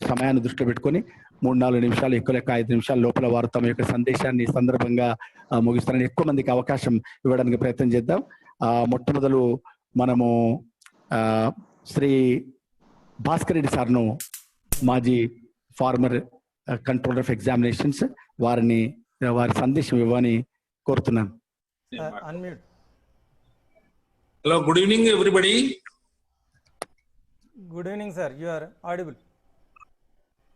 సమయాన్ని దృష్టిలో పెట్టుకొని 3-4 నిమిషాలు, ఎక్కువ లెక్క 5 నిమిషాల లోపల వారు తమ యొక్క సందేశాన్ని సందర్భంగా ముగిస్తారని ఎక్కువ మందికి అవకాశం ఇవ్వడానికి ప్రయత్నం చేద్దాం. మొట్టమొదలు మనము శ్రీ భాస్కర్ రెడ్డి సార్ను, మాజీ ఫార్మర్ కంట్రోలర్ ఆఫ్ ఎగ్జామినేషన్స్, వారి సందేశం ఇవ్వని కోరుతున్నాను. Hello, good evening everybody. Good evening, sir. You are audible.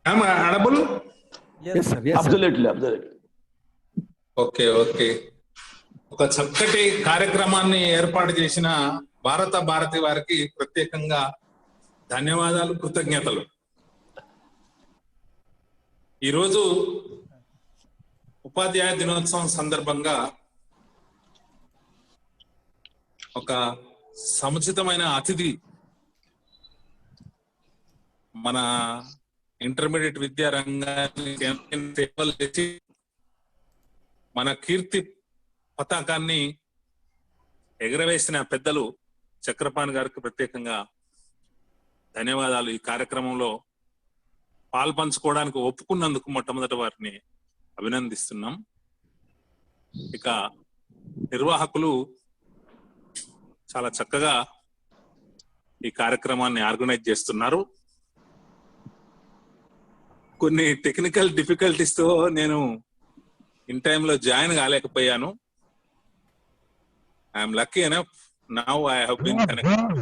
Am I audible? Yes, sir. Yes, absolutely, sir. absolutely. Okay, okay. ఒక చక్కటి కార్యక్రమాన్ని ఏర్పాటు చేసిన భారతి వారికి ప్రత్యేకంగా ధన్యవాదాలు, కృతజ్ఞతలు. ఈరోజు ఉపాధ్యాయ దినోత్సవం సందర్భంగా ఒక సముచితమైన అతిథి మన ఇంటర్మీడియట్ విద్యా రంగాన్ని సేవలు చేసి మన కీర్తి పతాకాన్ని ఎగరవేసిన పెద్దలు చక్రపాణి గారికి ప్రత్యేకంగా ధన్యవాదాలు. ఈ కార్యక్రమంలో పాల్పంచుకోవడానికి ఒప్పుకున్నందుకు మొట్టమొదటి వారిని అభినందిస్తున్నాం. ఇక నిర్వాహకులు చాలా చక్కగా ఈ కార్యక్రమాన్ని ఆర్గనైజ్ చేస్తున్నారు. కొన్ని టెక్నికల్ డిఫికల్టీస్ తో నేను ఇన్ టైంలో జాయిన్ కాలేకపోయాను. I'm lucky enough now I have been connected.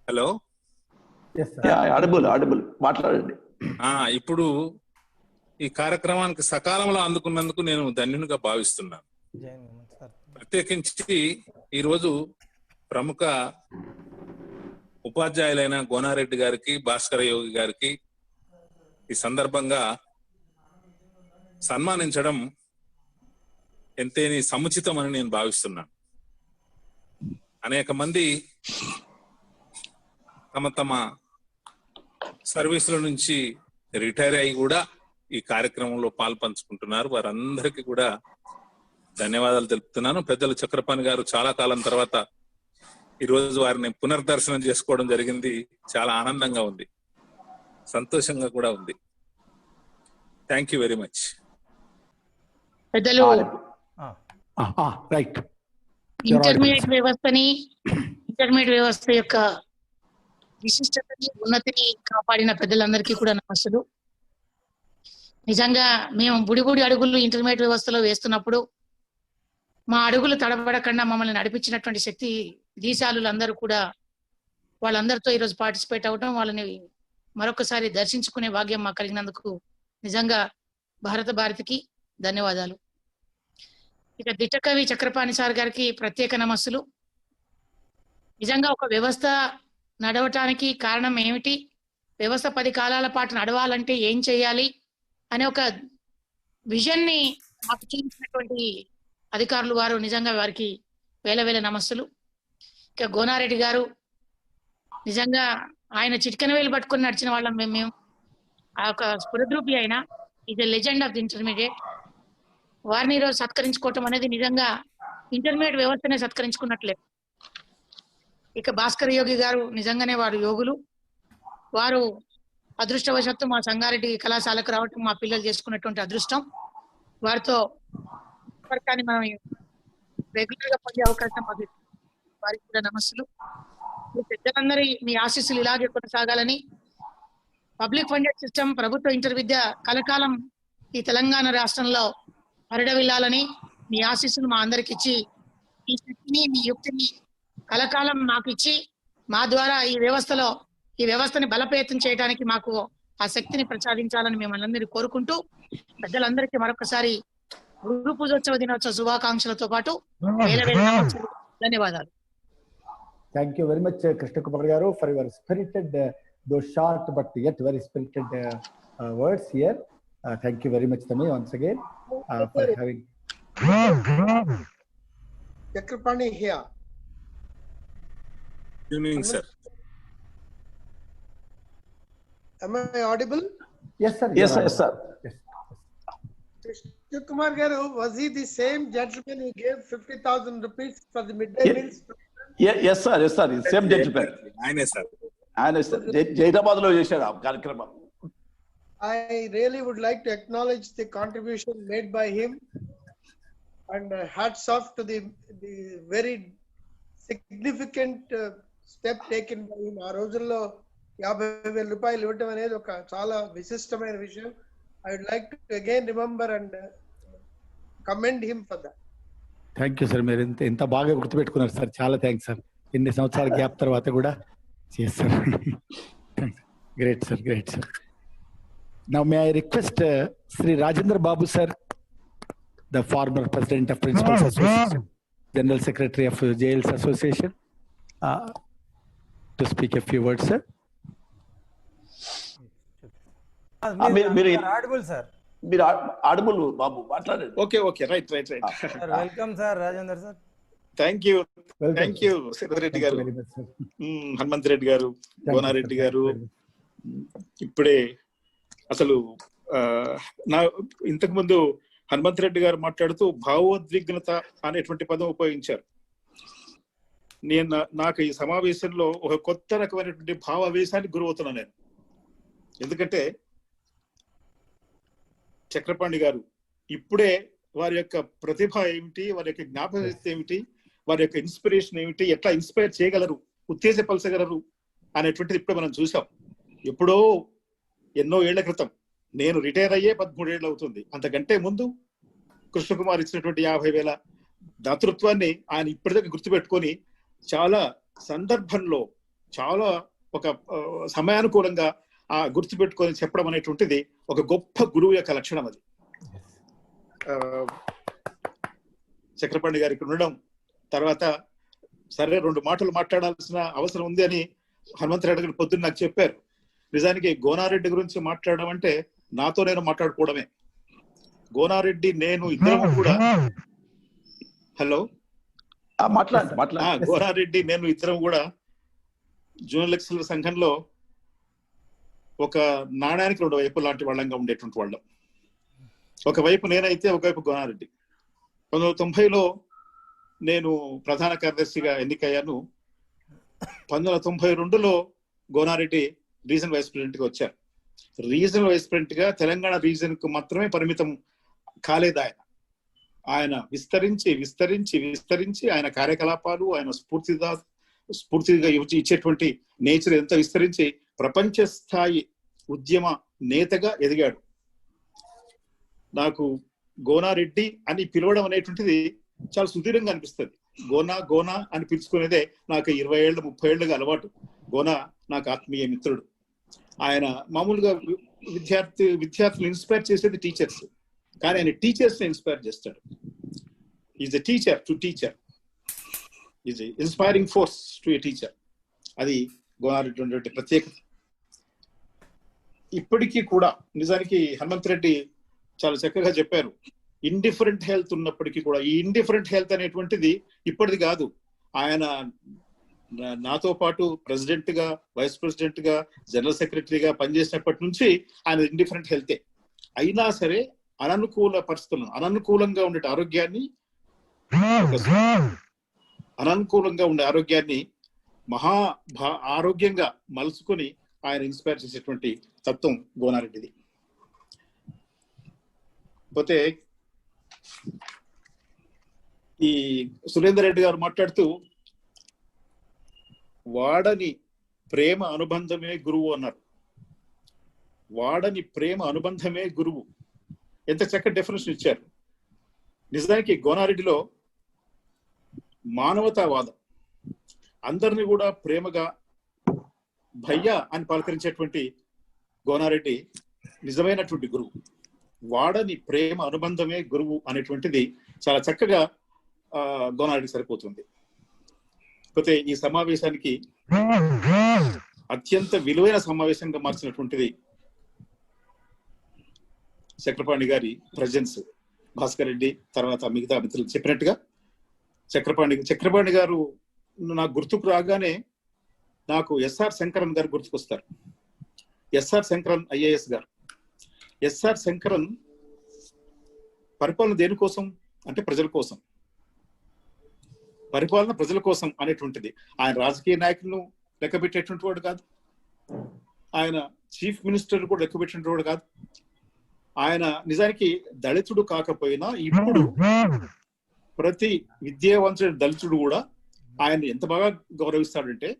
Hello, audible మాట్లాడండి. ఇప్పుడు ఈ కార్యక్రమానికి సకాలంలో అందుకున్నందుకు నేను ధన్యునిగా భావిస్తున్నాను. ప్రత్యేకించి ఈరోజు ప్రముఖ ఉపాధ్యాయులైన గోనారెడ్డి గారికి, భాస్కర యోగి గారికి ఈ సందర్భంగా సన్మానించడం ఎంతేని సముచితమని నేను భావిస్తున్నాను. అనేక మంది తమ సర్వీసుల నుంచి రిటైర్ అయ్యి కూడా ఈ కార్యక్రమంలో పాల్పంచుకుంటున్నారు. వారందరికీ కూడా ధన్యవాదాలు తెలుపుతున్నాను. పెద్దలు చక్రపాణి గారు చాలా కాలం తర్వాత ఈరోజు వారిని పునర్దర్శనం చేసుకోవడం జరిగింది. చాలా ఆనందంగా ఉంది, సంతోషంగా కూడా ఉంది. Thank you very much. పెద్దలు రైట్, ఇంటర్మీడియట్ వ్యవస్థ యొక్క విశిష్టతని, ఉన్నతిని కాపాడిన పెద్దలందరికీ కూడా నమస్సులు. నిజంగా మేము బుడి అడుగులు ఇంటర్మీడియట్ వ్యవస్థలో వేస్తున్నప్పుడు మా అడుగులు తడబడకుండా మమ్మల్ని నడిపించినటువంటి శక్తి దీశాలులందరూ కూడా, వాళ్ళందరితో ఈరోజు పార్టిసిపేట్ అవడం, వాళ్ళని మరొకసారి దర్శించుకునే భాగ్యం మాకు కలిగినందుకు నిజంగా భారతికి ధన్యవాదాలు. ఇక దిట్టకవి చక్రపాణి సార్ గారికి ప్రత్యేక నమస్సులు. నిజంగా ఒక వ్యవస్థ నడవటానికి కారణం ఏమిటి, వ్యవస్థ 10 కాలాల పాటు నడవాలంటే ఏం చేయాలి అనే ఒక విజన్ ని మాకు చూపించినటువంటి అధికారులు వారు, నిజంగా వారికి వేల నమస్సులు. ఇక గోనారెడ్డి గారు, నిజంగా ఆయన చిటికెన వేలు పట్టుకుని నడిచిన వాళ్ళం మేము. ఆ యొక్క స్ఫురద్రూపి అయినా is a legend of the intermediate. వారిని ఈరోజు సత్కరించుకోవటం అనేది నిజంగా ఇంటర్మీడియట్ వ్యవస్థనే సత్కరించుకున్నట్లే. ఇక భాస్కర్ యోగి గారు, నిజంగానే వారు యోగులు. వారు అదృష్టవశాత్తు మా సంగారెడ్డి కళాశాలకు రావటం మా పిల్లలు చేసుకున్నటువంటి అదృష్టం. వారితో సంపర్కాన్ని మనం రెగ్యులర్ గా పొందే అవకాశం మాకు. వారికి కూడా నమస్సులు. పెద్దలందరి మీ ఆశీస్సులు ఇలాగే కొనసాగాలని, పబ్లిక్ ఫండెడ్ సిస్టమ్, ప్రభుత్వ ఇంటర్ విద్య కలకాలం ఈ తెలంగాణ రాష్ట్రంలో పరిడవిల్లాలని మీ ఆశీస్సులు మా అందరికి ఇచ్చి, ఈ శక్తిని, మీ యుక్తిని కలకాలం మాకు ఇచ్చి, మా ద్వారా ఈ వ్యవస్థని బలోపేతం చేయడానికి మాకు ఆ శక్తిని ప్రసాదించాలని మిమ్మల్ని అందరినీ కోరుకుంటూ, పెద్దలందరికీ మరొకసారి గురు పూజోత్సవ దినోత్సవ శుభాకాంక్షలతో పాటు ధన్యవాదాలు. Thank you very much, Krishna Kumar garu, for your spirited, though short but yet very spirited words here. Thank you very much, Tami, once again for having. Chakrapani here. Good evening, sir. Am I audible? Yes, sir. Yes, sir. Yes. Krishna Kumar garu, was he the same gentleman who gave 50,000 rupees for the midday meals? Yes, sir. Same gentleman. ఆయనే sir. ఆయన జైరాబాద్ లో చేశాడు ఆ కార్యక్రమం. I really would like to acknowledge the contribution made by him, and hats off to the very significant step taken by him. ఆ రోజుల్లో 50,000 రూపాయలు ఇవ్వటం అనేది ఒక చాలా విశిష్టమైన విషయం. I would like to again remember and commend him for that. Thank you sir. మీరు ఎంత బాగా గుర్తుపెట్టుకున్నారు సార్. చాలా థ్యాంక్స్ సార్. ఇన్ని సంవత్సరాల గ్యాప్ తర్వాత కూడా చేస్తారు. Great sir, great sir. Now may I request Sri Rajendra Babu sir, the former president of Principals Association, General Secretary of Jails Association, to speak a few words, sir. Audible, sir. మీరు audible బాబు మాట్లాడండి. Okay right. Sir, welcome, sir. Rajendra, sir. Thank you Sharadareddy గారు, హనుమంత్ రెడ్డి గారు, గోనారెడ్డి గారు. ఇప్పుడే అసలు ఇంతకు ముందు హనుమంత్ రెడ్డి గారు మాట్లాడుతూ భావోద్విగ్నత అనేటువంటి పదం ఉపయోగించారు. నాకు ఈ సమావేశంలో ఒక కొత్త రకమైనటువంటి భావావేశానికి గురవుతున్నాను నేను. ఎందుకంటే చక్రపాణి గారు ఇప్పుడే వారి యొక్క ప్రతిభ ఏమిటి, వారి యొక్క జ్ఞాపకశక్తి ఏమిటి, వారి యొక్క ఇన్స్పిరేషన్ ఏమిటి, ఎట్లా ఇన్స్పైర్ చేయగలరు, ఉత్తేజపరచగలరు అనేటువంటిది ఇప్పుడే మనం చూసాం. ఎప్పుడో ఎన్నో ఏళ్ల క్రితం, నేను రిటైర్ అయ్యే 13 ఏళ్ళు అవుతుంది, అంతకంటే ముందు కృష్ణకుమార్ ఇచ్చినటువంటి 50,000 దాతృత్వాన్ని ఆయన ఇప్పటిదాకా గుర్తుపెట్టుకొని చాలా సందర్భంలో చాలా ఒక సమయానుకూలంగా ఆ గుర్తుపెట్టుకొని చెప్పడం అనేటువంటిది ఒక గొప్ప గురువు యొక్క లక్షణం. అది చక్రపాణి గారికి ఉండడం, తర్వాత సరే 2 మాటలు మాట్లాడాల్సిన అవసరం ఉంది అని హనుమంత్ రెడ్డి గారు పొద్దున్న నాకు చెప్పారు. నిజానికి గోనారెడ్డి గురించి మాట్లాడడం అంటే నాతో నేను మాట్లాడుకోవడమే. గోనారెడ్డి నేను ఇద్దరం కూడా గోనారెడ్డి నేను ఇద్దరం కూడా జూనియర్ లెక్చరర్ల సంఘంలో ఒక నాణ్యానికి 2 వైపులు లాంటి వాళ్ళంగా ఉండేటువంటి వాళ్ళం. ఒకవైపు నేనైతే ఒకవైపు గోనారెడ్డి. 1990లో నేను ప్రధాన కార్యదర్శిగా ఎన్నికయ్యాను. 1992లో గోనారెడ్డి రీజనల్ వైస్ ప్రెసిడెంట్ గా వచ్చారు. రీజనల్ వైస్ ప్రెసిడెంట్ గా తెలంగాణ రీజన్ కు మాత్రమే పరిమితం కాలేదు. ఆయన విస్తరించి ఆయన కార్యకలాపాలు, ఆయన స్ఫూర్తిగా ఇచ్చేటువంటి నేచర్ ఎంత విస్తరించి ప్రపంచ స్థాయి ఉద్యమ నేతగా ఎదిగాడు. నాకు గోనారెడ్డి అని పిలవడం అనేటువంటిది చాలా సుదీర్ఘంగా అనిపిస్తుంది. గోనా అని పిలుచుకునేదే నాకు 20 ఏళ్ళు 30 ఏళ్ళుగా అలవాటు. గోనా నాకు ఆత్మీయ మిత్రుడు. ఆయన మామూలుగా విద్యార్థులు ఇన్స్పైర్ చేసేది టీచర్స్, కానీ ఆయన టీచర్స్ ని ఇన్స్పైర్ చేస్తాడు. Is a teacher to teacher, is a inspiring force to a teacher. అది గోనారెడ్డి ఉన్నటువంటి ప్రత్యేకత. ఇప్పటికీ కూడా నిజానికి హనుమంత్ రెడ్డి చాలా చక్కగా చెప్పారు. ఇండిఫరెంట్ హెల్త్ ఉన్నప్పటికీ కూడా, ఈ ఇండిఫరెంట్ హెల్త్ అనేటువంటిది ఇప్పటిది కాదు. ఆయన నాతో పాటు ప్రెసిడెంట్ గా, వైస్ ప్రెసిడెంట్ గా, జనరల్ సెక్రటరీగా పనిచేసినప్పటి నుంచి ఆయన ఇండిఫరెంట్ హెల్తే. అయినా సరే అననుకూల పరిస్థితులను, అననుకూలంగా ఉండే ఆరోగ్యాన్ని ఆరోగ్యంగా మలుచుకొని ఆయన ఇన్స్పైర్ చేసేటువంటి తత్వం గోనారెడ్డిది. పోతే ఈ సురేందర్ రెడ్డి గారు మాట్లాడుతూ వాడని ప్రేమ అనుబంధమే గురువు అన్నారు. వాడని ప్రేమ అనుబంధమే గురువు, ఎంత చక్కటి డెఫినేషన్ ఇచ్చారు. నిజానికి గోనారెడ్డిలో మానవతావాదం, అందరినీ కూడా ప్రేమగా భయ్యా అని పలకరించేటువంటి గోనారెడ్డి నిజమైనటువంటి గురువు. వాడని ప్రేమ అనుబంధమే గురువు అనేటువంటిది చాలా చక్కగా గోనారెడ్డి సరిపోతుంది. కాకపోతే ఈ సమావేశానికి అత్యంత విలువైన సమావేశంగా మార్చినటువంటిది చక్రపాణి గారి ప్రజెన్స్. భాస్కర్ రెడ్డి తర్వాత మిగతా మిత్రులు చెప్పినట్టుగా చక్రపాణి గారు నాకు గుర్తుకు రాగానే నాకు ఎస్ఆర్ శంకరన్ గారు గుర్తుకొస్తారు. ఎస్ఆర్ శంకరన్ ఐఏఎస్ గారు. ఎస్ఆర్ శంకరన్ పరిపాలన దేనికోసం అంటే ప్రజల కోసం, పరిపాలన ప్రజల కోసం అనేటువంటిది. ఆయన రాజకీయ నాయకులను లెక్క పెట్టేటువంటి వాడు కాదు, ఆయన చీఫ్ మినిస్టర్ కూడా లెక్క పెట్టినటువంటి కాదు. ఆయన నిజానికి దళితుడు కాకపోయినా ఇప్పుడు ప్రతి విద్యావంతుడైన దళితుడు కూడా ఆయన ఎంత బాగా గౌరవిస్తాడంటే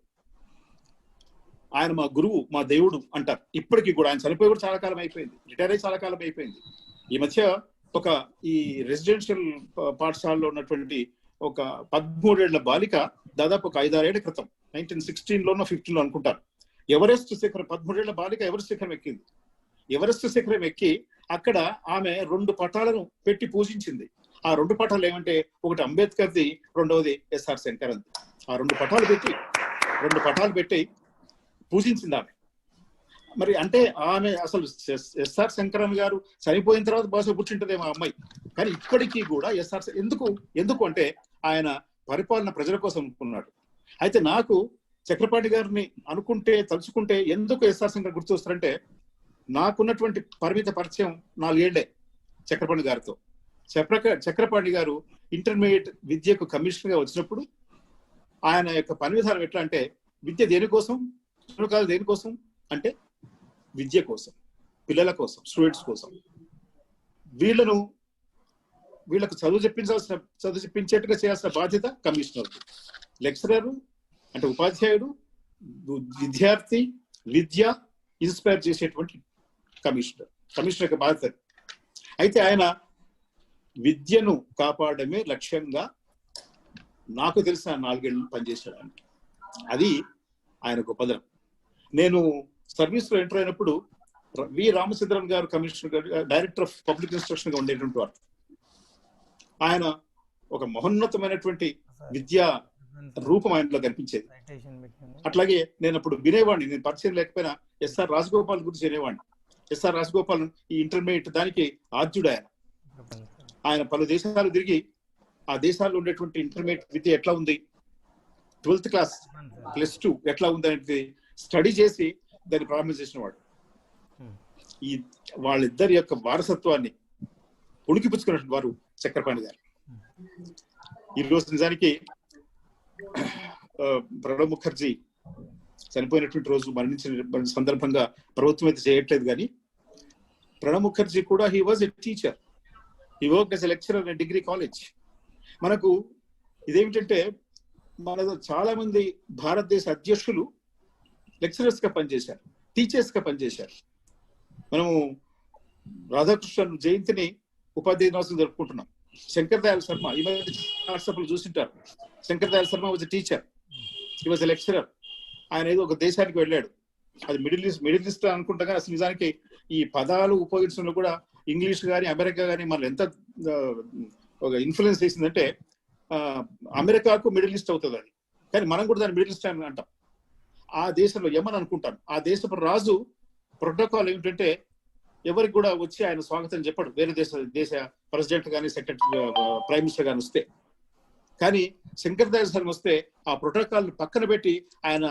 ఆయన మా గురువు, మా దేవుడు అంటారు. ఇప్పటికీ కూడా ఆయన చనిపోయి కూడా చాలా కాలం అయిపోయింది, రిటైర్ అయ్యి చాలా కాలం అయిపోయింది. ఈ మధ్య ఒక ఈ రెసిడెన్షియల్ పాఠశాలలో ఉన్నటువంటి ఒక 13 ఏళ్ల బాలిక దాదాపు ఒక 5-6 ఏళ్ల క్రితం 1916లోనో 15లో అనుకుంటారు, ఎవరెస్ట్ శిఖరం 13 ఏళ్ల బాలిక ఎవరెస్ట్ శిఖరం ఎక్కింది. ఎవరెస్ట్ శిఖరం ఎక్కి అక్కడ ఆమె 2 పటాలను పెట్టి పూజించింది. ఆ 2 పటాలు ఏమంటే ఒకటి అంబేద్కర్ది, రెండవది ఎస్ఆర్ శంకర్. ఆ 2 పటాలు పెట్టి పూజించింది ఆమె. మరి అంటే ఆమె అసలు ఎస్ఆర్ శంకరన్ గారు చనిపోయిన తర్వాత బహుశా పుట్టింటదే మా అమ్మాయి. కానీ ఇప్పటికీ కూడా ఎస్ఆర్ ఎందుకు అంటే ఆయన పరిపాలన ప్రజల కోసం అనుకున్నాడు. అయితే నాకు చక్రపాణి గారిని తలుచుకుంటే ఎందుకు ఎస్ఆర్ శంకర్ గుర్తు వస్తారంటే, నాకున్నటువంటి పరిమిత పరిచయం 4 ఏళ్లే చక్రపాణి గారితో. చక్రపాణి గారు ఇంటర్మీడియట్ విద్యకు కమిషనర్ గా వచ్చినప్పుడు ఆయన యొక్క పని విధానం ఎట్లా అంటే, విద్య దేనికోసం, దేనికోసం అంటే విద్య కోసం, పిల్లల కోసం, స్టూడెంట్స్ కోసం. వీళ్ళకు చదువు చెప్పించేట్టుగా చేయాల్సిన బాధ్యత కమిషనర్. లెక్చరర్ అంటే ఉపాధ్యాయుడు, విద్యార్థి, విద్య ఇన్స్పైర్ చేసేటువంటి కమిషనర్ యొక్క బాధ్యత. అయితే ఆయన విద్యను కాపాడమే లక్ష్యంగా నాకు తెలిసిన 4 ఏళ్ళు పనిచేశాడు. అది ఆయన గొప్పదనం. నేను సర్వీస్ లో ఎంటర్ అయినప్పుడు వి రామచంద్రన్ గారు కమిషనర్ గారు, డైరెక్టర్ ఆఫ్ పబ్లిక్ ఇన్స్ట్రక్షన్ గా ఉండేటువంటి వారు. ఆయన ఒక మహోన్నతమైనటువంటి విద్యా రూపం ఆయనలో కనిపించేది. అట్లాగే నేను అప్పుడు వినేవాడిని, నేను పరిచయం లేకపోయినా ఎస్ఆర్ రాజగోపాల్ గురించి వినేవాడిని. ఎస్ఆర్ రాజగోపాల్ ఈ ఇంటర్మీడియట్ దానికి ఆద్యుడు ఆయన. ఆయన పలు దేశాలు తిరిగి ఆ దేశాల్లో ఉండేటువంటి ఇంటర్మీడియట్ విద్య ఎట్లా ఉంది, 12th క్లాస్ +2 ఎట్లా ఉంది అనేది స్టడీ చేసి దాన్ని ప్రారంభం చేసిన వాడు. ఈ వాళ్ళిద్దరి యొక్క వారసత్వాన్ని ఉనికిపుచ్చుకున్నటువంటి వారు చక్రపాణి గారు. ఈ రోజు నిజానికి ప్రణబ్ ముఖర్జీ చనిపోయినటువంటి రోజు, మరణించిన సందర్భంగా ప్రభుత్వం అయితే చేయట్లేదు, కానీ ప్రణబ్ ముఖర్జీ కూడా he was a teacher, he worked as a lecturer in degree college. మనకు ఇదేమిటంటే, మన చాలా మంది భారతదేశ అధ్యక్షులు లెక్చరర్స్ గా పనిచేశారు, టీచర్స్ గా పనిచేశారు. మనము రాధాకృష్ణన్ జయంతిని ఉపాధ్యాయ దినోత్సవం జరుపుకుంటున్నాం. శంకర్ దయాళ్ శర్మ, ఈ మధ్య వాట్సాప్ లో చూసింటారు, Shankar Dayal Sharma was a teacher, he was a lecturer. ఆయన ఏదో ఒక దేశానికి వెళ్ళాడు, అది మిడిల్ ఈస్ట్ అనుకుంటా, కానీ అసలు నిజానికి ఈ పదాలు ఉపయోగించడంలో కూడా ఇంగ్లీష్ కానీ అమెరికా కానీ మనల్ని ఎంత ఒక ఇన్ఫ్లుయెన్స్ చేసిందంటే, అమెరికాకు మిడిల్ ఈస్ట్ అవుతుంది అది, కానీ మనం కూడా దాన్ని మిడిల్ ఈస్ట్ అని అంటాం. ఆ దేశంలో యమన్ అనుకుంటాను, ఆ దేశపు రాజు ప్రోటోకాల్ ఏమిటంటే ఎవరికి కూడా వచ్చి ఆయన స్వాగతం చెప్పాడు, వేరే దేశ ప్రెసిడెంట్ కానీ సెక్రటరీ ప్రైమ్ మినిస్టర్ కానీ వస్తే. కానీ శంకర్ దయాళ్ శర్మ వస్తే ఆ ప్రోటోకాల్ పక్కన పెట్టి ఆయన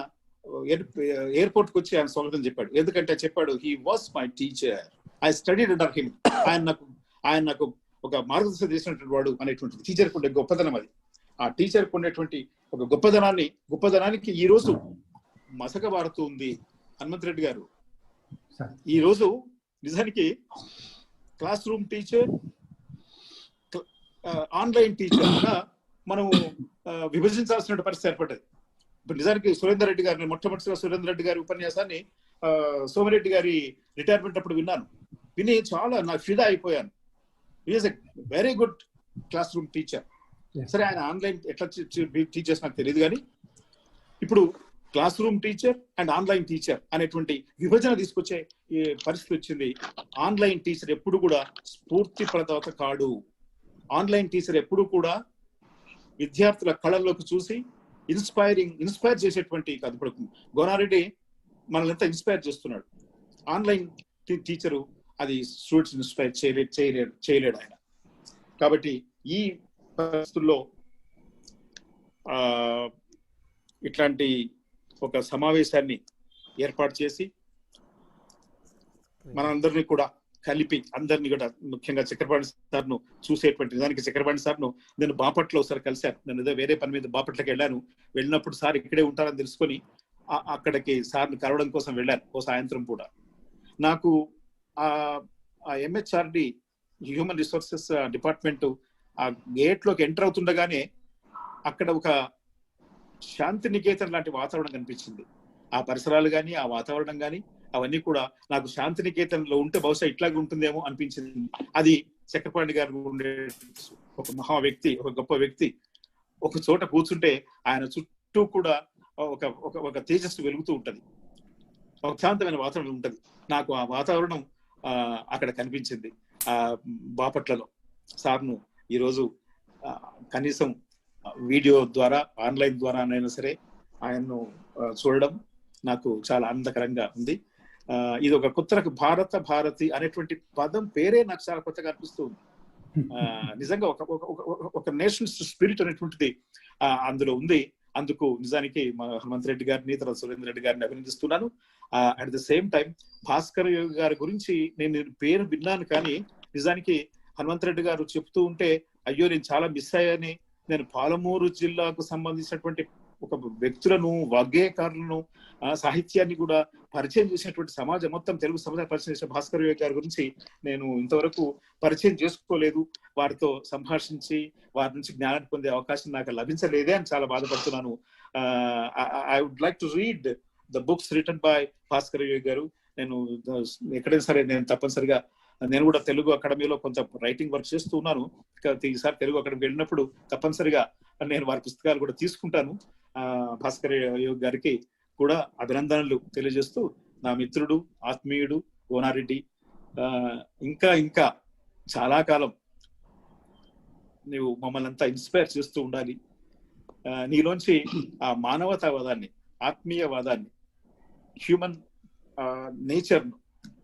ఎయిర్పోర్ట్ కి వచ్చి ఆయన స్వాగతం చెప్పాడు. ఎందుకంటే చెప్పాడు, he was my teacher, I studied under him. ఆయన నాకు ఒక మార్గదర్శనం చేసినటువంటి వాడు అనేటువంటి టీచర్కి ఉండే గొప్పదనం అది. ఆ టీచర్కి ఉండేటువంటి ఒక గొప్పదనానికి ఈ రోజు మసక బారుతుంది హనుమంత్ రెడ్డి గారు. ఈ రోజు నిజానికి class room teacher, online teacher మనం విభజించాల్సిన పరిస్థితి ఏర్పడ్డది. ఇప్పుడు నిజానికి సురేందర్ రెడ్డి గారిని, మొట్టమొదటిగా సురేందర్ రెడ్డి గారి ఉపన్యాసాన్ని సోమిరెడ్డి గారి రిటైర్మెంట్ అప్పుడు విని చాలా నాకు ఫిదా అయిపోయాను. Is a very good class room teacher. సరే, ఆయన ఆన్లైన్ ఎట్లా టీచర్స్ నాకు తెలియదు, కానీ ఇప్పుడు class room teacher and online teacher అనేటువంటి విభజన తీసుకొచ్చే పరిస్థితి వచ్చింది. ఆన్లైన్ టీచర్ ఎప్పుడు కూడా స్ఫూర్తి ప్రదాత కాడు. ఆన్లైన్ టీచర్ ఎప్పుడు కూడా విద్యార్థుల కళల్లోకి చూసి ఇన్స్పైర్ చేసేటువంటి కాదు. ఇప్పుడు గోనారెడ్డి మనల్ని ఎంత ఇన్స్పైర్ చేస్తున్నాడు, ఆన్లైన్ టీచరు అది స్టూడెంట్స్ ఇన్స్పైర్ చేయలేడు ఆయన. కాబట్టి ఈ పరిస్థితుల్లో ఇట్లాంటి ఒక సమావేశాన్ని ఏర్పాటు చేసి మనందరినీ కూడా కలిపి, అందరినీ కూడా ముఖ్యంగా చక్రపాణి సార్ను చూసేటువంటి దానికి, చక్రపాణి సార్ను నేను బాపట్ల ఒకసారి కలిశాను. నేను ఏదో వేరే పని మీద బాపట్లకి వెళ్ళాను. వెళ్ళినప్పుడు సార్ ఇక్కడే ఉంటారని తెలుసుకొని అక్కడికి సార్ని కలవడం కోసం వెళ్ళాను ఓ సాయంత్రం పూట. నాకు ఆ ఎంహెచ్ఆర్డి హ్యూమన్ రిసోర్సెస్ డిపార్ట్మెంట్ ఆ గేట్ లోకి ఎంటర్ అవుతుండగానే అక్కడ ఒక శాంతినికేతన్ లాంటి వాతావరణం కనిపించింది. ఆ పరిసరాలు కానీ ఆ వాతావరణం కానీ అవన్నీ కూడా నాకు శాంతినికేతన్లో ఉంటే బహుశా ఇట్లాగే ఉంటుందేమో అనిపించింది. అది చక్రపాణి గారు ఉండే ఒక మహా వ్యక్తి, ఒక గొప్ప వ్యక్తి. ఒక చోట కూర్చుంటే ఆయన చుట్టూ కూడా ఒక తేజస్సు వెలుగుతూ ఉంటది, ఒక శాంతమైన వాతావరణం ఉంటది. నాకు ఆ వాతావరణం అక్కడ కనిపించింది. ఆ బాపట్లలో సార్ను ఈరోజు కనీసం వీడియో ద్వారా ఆన్లైన్ ద్వారా అయినా సరే ఆయన్ను చూడడం నాకు చాలా ఆనందకరంగా ఉంది. ఇది ఒక కొత్త భారతి అనేటువంటి పదం పేరే నాకు చాలా కొత్తగా అనిపిస్తూ ఉంది. నిజంగా ఒక నేషనల్ స్పిరిట్ అనేటువంటిది అందులో ఉంది. అందుకు నిజానికి మా హనుమంత్ రెడ్డి గారిని, తర్వాత సురేంద్ర రెడ్డి గారిని అభినందిస్తున్నాను. At the same time Bhaskar గారి గురించి నేను పేరు విన్నాను, కానీ నిజానికి హనుమంత్ రెడ్డి గారు చెప్తూ ఉంటే అయ్యో నేను చాలా మిస్ అయ్యాని. నేను పాలమూరు జిల్లాకు సంబంధించినటువంటి ఒక వ్యక్తులను, వాగ్గేయకారులను, సాహిత్యాన్ని కూడా పరిచయం చేసినటువంటి సమాజం మొత్తం, తెలుగు సమాజాన్ని పరిచయం చేసిన భాస్కర్ గారి గురించి నేను ఇంతవరకు పరిచయం చేసుకోలేదు. వారితో సంభాషించి వారి నుంచి జ్ఞానాన్ని పొందే అవకాశం నాకు లభించలేదే అని చాలా బాధపడుతున్నాను. I would like to read the books written by Bhaskar garu. నేను ఎక్కడైనా సరే తప్పనిసరిగా నేను కూడా తెలుగు అకాడమీలో కొంత రైటింగ్ వర్క్ చేస్తూ ఉన్నాను. ఈసారి తెలుగు అకాడమీకి వెళ్ళినప్పుడు తప్పనిసరిగా నేను వారి పుస్తకాలు కూడా తీసుకుంటాను. భాస్కర్ గారికి కూడా అభినందనలు తెలియజేస్తూ, నా మిత్రుడు, ఆత్మీయుడు గోనారెడ్డి, ఇంకా చాలా కాలం నీవు మమ్మల్ని అంతా ఇన్స్పైర్ చేస్తూ ఉండాలి. నీలోంచి ఆ మానవతావాదాన్ని, ఆత్మీయవాదాన్ని, హ్యూమన్ నేచర్ను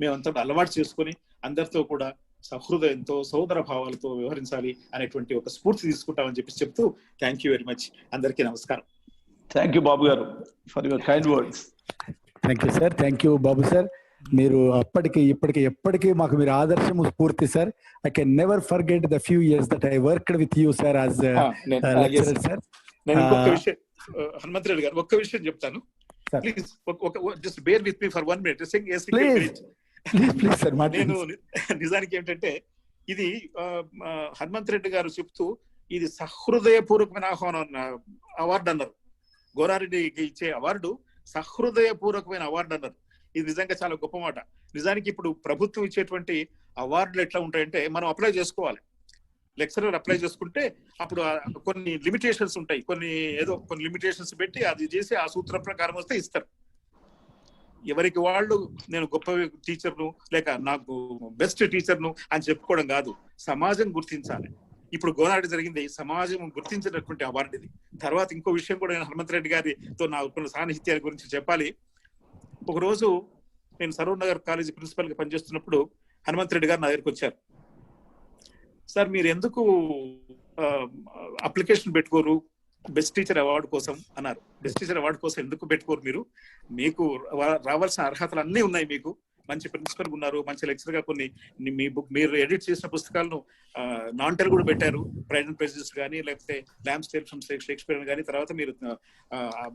మేమంతా అలవాటు చేసుకొని అందరితో కూడా సహృదయంతో, సోదర భావాలతో వ్యవహరించాలి అనేటువంటి ఒక స్ఫూర్తి తీసుకుంటామని చెప్తూ థ్యాంక్ యూ వెరీ మచ్. అందరికీ నమస్కారం. Thank you Babu garu for your kind words. Thank you sir. Thank you Babu sir. మీరు అప్పటికి ఇప్పటికి ఎప్పటికీ మాకు మీరు ఆదర్శము, స్ఫూర్తి sir. I can never forget the few years that I worked with you sir as lecturer sir. నేను ఇంకొక విషయం హనుమంత్ రెడ్డి గారు ఒక్క విషయం చెప్తాను. Please just bear with me for 1 minute. Please sir. నేను నిజానికి ఏంటంటే ఇది హనుమంత్ రెడ్డి గారు చెప్తూ ఇది సహృదయపూర్వకమైన ఆహ్వానం అవార్డు అన్నారు. గోరారెడ్డికి ఇచ్చే అవార్డు సహృదయపూర్వకమైన అవార్డు అన్నారు. ఇది నిజంగా చాలా గొప్ప మాట. నిజానికి ఇప్పుడు ప్రభుత్వం ఇచ్చేటువంటి అవార్డులు ఎట్లా ఉంటాయంటే మనం అప్లై చేసుకోవాలి. లెక్చరర్ అప్లై చేసుకుంటే అప్పుడు కొన్ని లిమిటేషన్స్ ఉంటాయి, కొన్ని లిమిటేషన్స్ పెట్టి అది చేసి ఆ సూత్రం ప్రకారం వస్తే ఇస్తారు. ఎవరికి వాళ్ళు నేను గొప్ప టీచర్ను లేక నాకు బెస్ట్ టీచర్ను అని చెప్పుకోవడం కాదు, సమాజం గుర్తించాలి. ఇప్పుడు గోనారెడ్డి జరిగింది సమాజం గుర్తించినటువంటి అవార్డు ఇది. తర్వాత ఇంకో విషయం కూడా నేను హనుమంత్ రెడ్డి గారితో నా కొన్ని సాహిత్యాల గురించి చెప్పాలి. ఒకరోజు నేను సరూర్ నగర్ కాలేజీ ప్రిన్సిపల్ గా పనిచేస్తున్నప్పుడు హనుమంత్ రెడ్డి గారు నా దగ్గరికి వచ్చారు. సార్ మీరు ఎందుకు అప్లికేషన్ పెట్టుకోరు బెస్ట్ టీచర్ అవార్డు కోసం అన్నారు. బెస్ట్ టీచర్ అవార్డు కోసం ఎందుకు పెట్టుకోరు మీరు? మీకు రావాల్సిన అర్హతలు అన్నీ ఉన్నాయి, మీకు మంచి ప్రిన్సిపల్ ఉన్నారు, మంచి లెక్చర్ గా కొన్ని మీ బుక్ మీరు ఎడిట్ చేసిన పుస్తకాలను నాన్ టెల్ కూడా పెట్టారు, ప్రైడ్ అండ్ ప్రెజుడిస్ కానీ లేకపోతే ల్యాంప్స్ టేల్ ఫ్రమ్ షేక్స్పియర్ కానీ. తర్వాత మీరు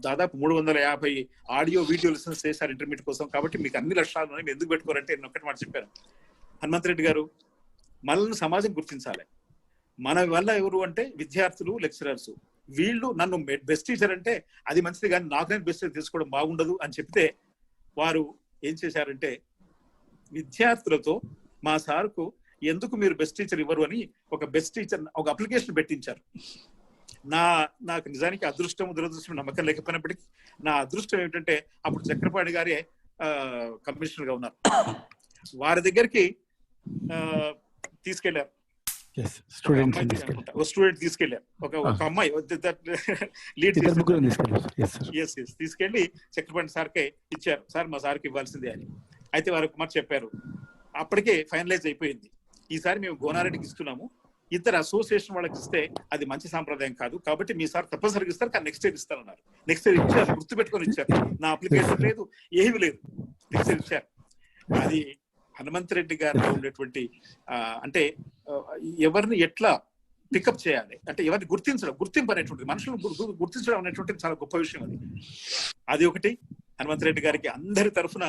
దాదాపు 350 ఆడియో వీడియో లెసన్స్ చేశారు ఇంటర్మీడియట్ కోసం. కాబట్టి మీకు అన్ని లక్షణాలు ఉన్నాయి, మీరు ఎందుకు పెట్టుకోరంటే నేను ఒక్కటి మాట చెప్పాను. హనుమంత్ రెడ్డి గారు, మనల్ని సమాజం గుర్తించాలి. మన వల్ల ఎవరు అంటే విద్యార్థులు, లెక్చరర్స్. వీళ్ళు నన్ను బెస్ట్ టీచర్ అంటే అది మంచిది, కానీ నాకు నేను బెస్ట్ తీసుకోవడం బాగుండదు అని చెప్తే వారు ఏం చేశారంటే విద్యార్థులతో మా సార్కు ఎందుకు మీరు బెస్ట్ టీచర్ ఇవ్వరు అని ఒక బెస్ట్ టీచర్ ఒక అప్లికేషన్ పెట్టించారు. నాకు నిజానికి అదృష్టం దురదృష్టం నమ్మకం లేకపోయినప్పటికీ నా అదృష్టం ఏమిటంటే అప్పుడు చక్రపాణి గారే కమిషనర్ గా ఉన్నారు. వారి దగ్గరికి తీసుకెళ్లారు, స్టూడెంట్ తీసుకెళ్లారు, ఒక అమ్మాయి లీడ్ తీసుకెళ్లి చక్రపాణి సార్కే ఇచ్చారు. సార్ మా సార్కి ఇవ్వాల్సిందే అని. అయితే వారు కుమార్ చెప్పారు, అప్పటికే ఫైనలైజ్ అయిపోయింది, ఈసారి మేము గోనారెడ్డికి ఇస్తున్నాము, ఇద్దరు అసోసియేషన్ వాళ్ళకి ఇస్తే అది మంచి సాంప్రదాయం కాదు, కాబట్టి మీ సార్ తప్పనిసరిగా ఇస్తారు, కానీ నెక్స్ట్ ఇయర్ ఇస్తారన్నారు. నెక్స్ట్ ఇయర్ ఇచ్చారు, గుర్తు పెట్టుకొని ఇచ్చారు. నా అప్లికేషన్ లేదు, ఏమీ లేదు, నెక్స్ట్ ఇయర్ ఇచ్చారు. అది హనుమంత్ రెడ్డి గారిలో ఉండేటువంటి అంటే ఎవరిని ఎట్లా పికప్ చేయాలి. అంటే ఎవరిని గుర్తింపు అనేటువంటిది, మనుషులను గుర్తించడం అనేటువంటిది చాలా గొప్ప విషయం. అది ఒకటి. హనుమంత్ రెడ్డి గారికి అందరి తరఫున,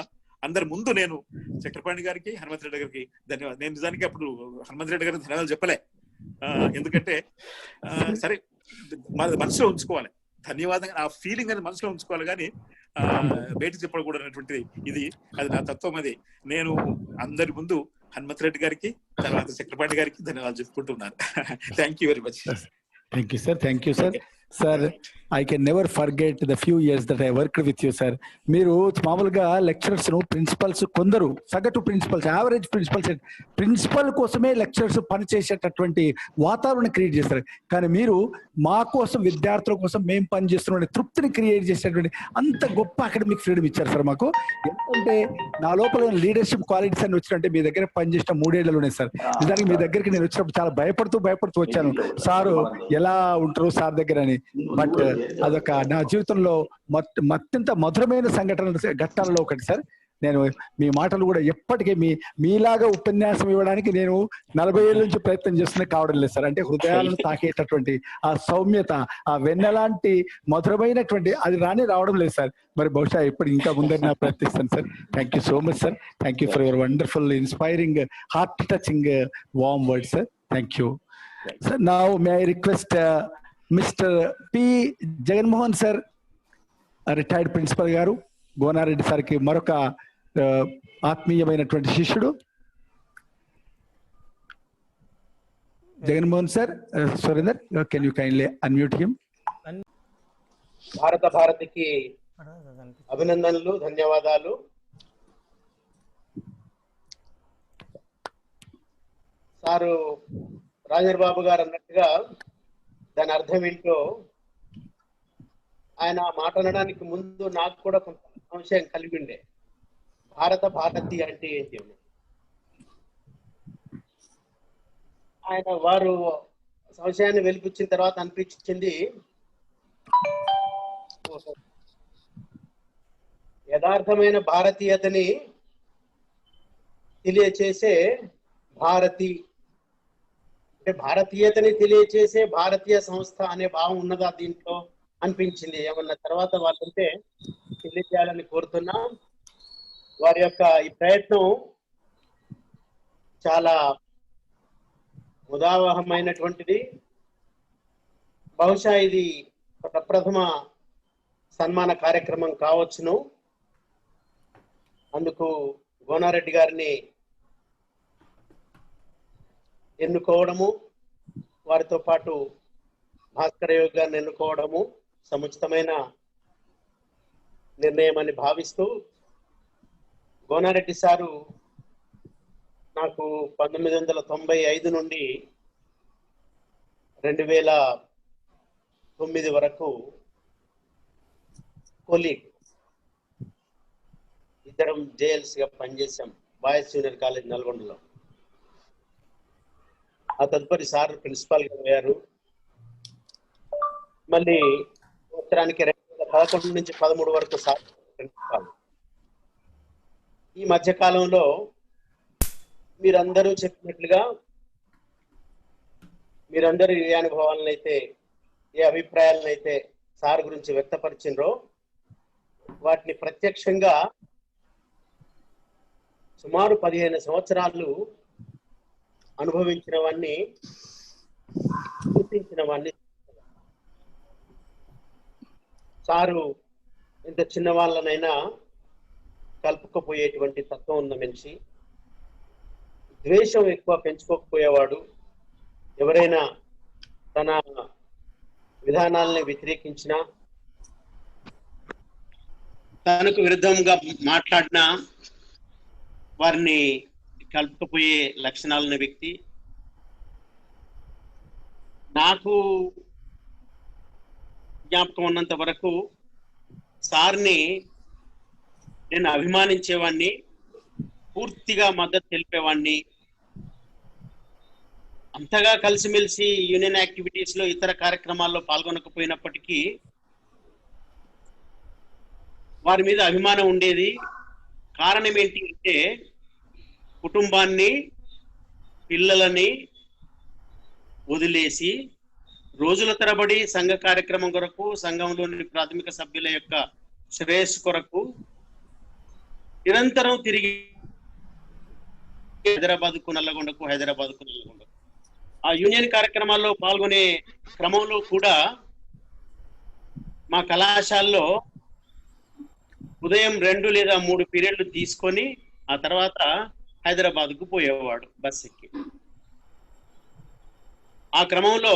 అందరి ముందు నేను చక్రపాణి గారికి, హనుమంత్ రెడ్డి గారికి ధన్యవాదాలు. నేను నిజానికి అప్పుడు హనుమంత్ రెడ్డి గారికి ధన్యవాదాలు చెప్పలే, ఎందుకంటే సరే మనసులో ఉంచుకోవాలి, ధన్యవాదం ఆ ఫీలింగ్ అనేది మనసులో ఉంచుకోవాలి, కానీ బయట చెప్పకూడదు అనేటువంటిది ఇది, అది నా తత్వం. అది నేను అందరి ముందు హనుమంత్ రెడ్డి గారికి, తర్వాత చక్రపాణి గారికి ధన్యవాదాలు చెప్పుకుంటున్నాను. Thank you very much. Thank you, sir. Thank you, sir. Sir, I can never forget the few years that I worked with you, sir. మీరు మామూలుగా లెక్చరర్స్ ను, ప్రిన్సిపల్స్, కొందరు సగటు ప్రిన్సిపల్స్, యావరేజ్ ప్రిన్సిపల్ కోసమే లెక్చరర్స్ పనిచేసేటటువంటి వాతావరణం క్రియేట్ చేస్తారు. కానీ మీరు మా కోసం, విద్యార్థుల కోసం మేము పనిచేస్తున్న తృప్తిని క్రియేట్ చేసేటువంటి అంత గొప్ప అకాడమిక్ ఫ్రీడమ్ ఇచ్చారు సార్ మాకు. ఎందుకంటే నా లోపల లీడర్షిప్ క్వాలిటీస్ అని వచ్చినట్టే మీ దగ్గర పనిచేసిన 3 ఏళ్లలోనే సార్. నిజానికి మీ దగ్గరికి నేను వచ్చినప్పుడు చాలా భయపడుతూ వచ్చాను, సారు ఎలా ఉంటారు సార్ దగ్గర అని. బట్ అదొక నా జీవితంలో అత్యంత మధురమైన ఘట్టాలలో ఒకటి సార్. నేను మీ మాటలు కూడా ఎప్పటికీ మీలాగా ఉపన్యాసం ఇవ్వడానికి నేను 40 ఏళ్ళ నుంచి ప్రయత్నం చేస్తున్నా, కావడం లేదు సార్. అంటే హృదయాలను తాకేటటువంటి ఆ సౌమ్యత, ఆ వెన్నలాంటి మధురమైనటువంటి అది రావడం లేదు సార్. మరి బహుశా ఇప్పుడు ఇంకా ముందర ప్రయత్నిస్తాను sir. Thank you so much sir. Thank you for your wonderful, inspiring, heart touching, warm word sir. Thank you. Sir, now may I request Mr. P. Jaganmohan sir, retired principal garu, Gonareddy sir ki మరొక ఆత్మీయమైనటువంటి శిష్యుడు. Jaganmohan sir, Surender, can you kindly unmute him? భారతికి అభినందనలు, ధన్యవాదాలు. Sir Rajendra బాబు గారు అన్నట్టుగా దాని అర్థం ఏంటో ఆయన మాట్లాడడానికి ముందు నాకు కూడా కొంత సంశయం కలిగి ఉండే. భారతి అంటే ఏంటి అని వారు సంశయాన్ని వెలిపించిన తర్వాత అనిపించింది, యథార్థమైన భారతీయతని తెలియచేసే భారతి, అంటే భారతీయతని తెలియచేసే భారతీయ సంస్థ అనే భావం ఉన్నదా దీంట్లో అనిపించింది. ఏమన్నా తర్వాత వాళ్ళంటే తెలియజేయాలని కోరుతున్నా. వారి యొక్క ఈ ప్రయత్నం చాలా ఉదావహమైనటువంటిది. బహుశా ఇది ప్రప్రథమ సన్మాన కార్యక్రమం కావచ్చును. అందుకు గోనారెడ్డి గారిని ఎన్నుకోవడము, వారితో పాటు భాస్కర యోగి గారిని ఎన్నుకోవడము సముచితమైన నిర్ణయం అని భావిస్తూ, గోనారెడ్డి సారు నాకు 1995 నుండి 2009 వరకు కొలీగ్, ఇద్దరం జేఎల్సీగా పనిచేసాం బాయ్స్ జూనియర్ కాలేజ్ నల్గొండలో. ఆ తదుపరి సార్ ప్రిన్సిపాల్ గా అయ్యారు. మళ్ళీ సంవత్సరానికి 2011 నుంచి 13 వరకు సార్ ప్రిన్సిపాల్. ఈ మధ్య కాలంలో మీరందరూ చెప్పినట్లుగా మీరందరూ ఏ అనుభవాలను అయితే, ఏ అభిప్రాయాలను అయితే సార్ గురించి వ్యక్తపరిచినరో వాటిని ప్రత్యక్షంగా సుమారు 15 సంవత్సరాలు అనుభవించినవన్నీ, గుర్తించినవన్నీ. సారు ఇంత చిన్న వాళ్ళనైనా కలుపుకపోయేటువంటి తత్వం ఉన్న మనిషి. ద్వేషం ఎక్కువ పెంచుకోకపోయేవాడు. ఎవరైనా తన విధానాలని వ్యతిరేకించినా, తనకు విరుద్ధంగా మాట్లాడినా వారిని కలుపుకపోయే లక్షణాలున్న వ్యక్తి. నాకు జ్ఞాపకం ఉన్నంత వరకు సార్ని నేను అభిమానించేవాడిని, పూర్తిగా మద్దతు తెలిపేవాడిని. అంతగా కలిసిమెలిసి యూనియన్ యాక్టివిటీస్ లో, ఇతర కార్యక్రమాల్లో పాల్గొనకపోయినప్పటికీ వారి మీద అభిమానం ఉండేది. కారణం ఏంటి అంటే, కుటుంబాన్ని, పిల్లలని వదిలేసి రోజుల తరబడి సంఘ కార్యక్రమం కొరకు, సంఘంలోని ప్రాథమిక సభ్యుల యొక్క శ్రేయస్సు కొరకు నిరంతరం తిరిగి హైదరాబాద్కు నల్లగొండకు, హైదరాబాద్కు నల్లగొండకు ఆ యూనియన్ కార్యక్రమాల్లో పాల్గొనే క్రమంలో కూడా మా కళాశాలలో ఉదయం 2 లేదా 3 పీరియడ్లు తీసుకొని ఆ తర్వాత హైదరాబాద్కు పోయేవాడు బస్ ఎక్కి. ఆ క్రమంలో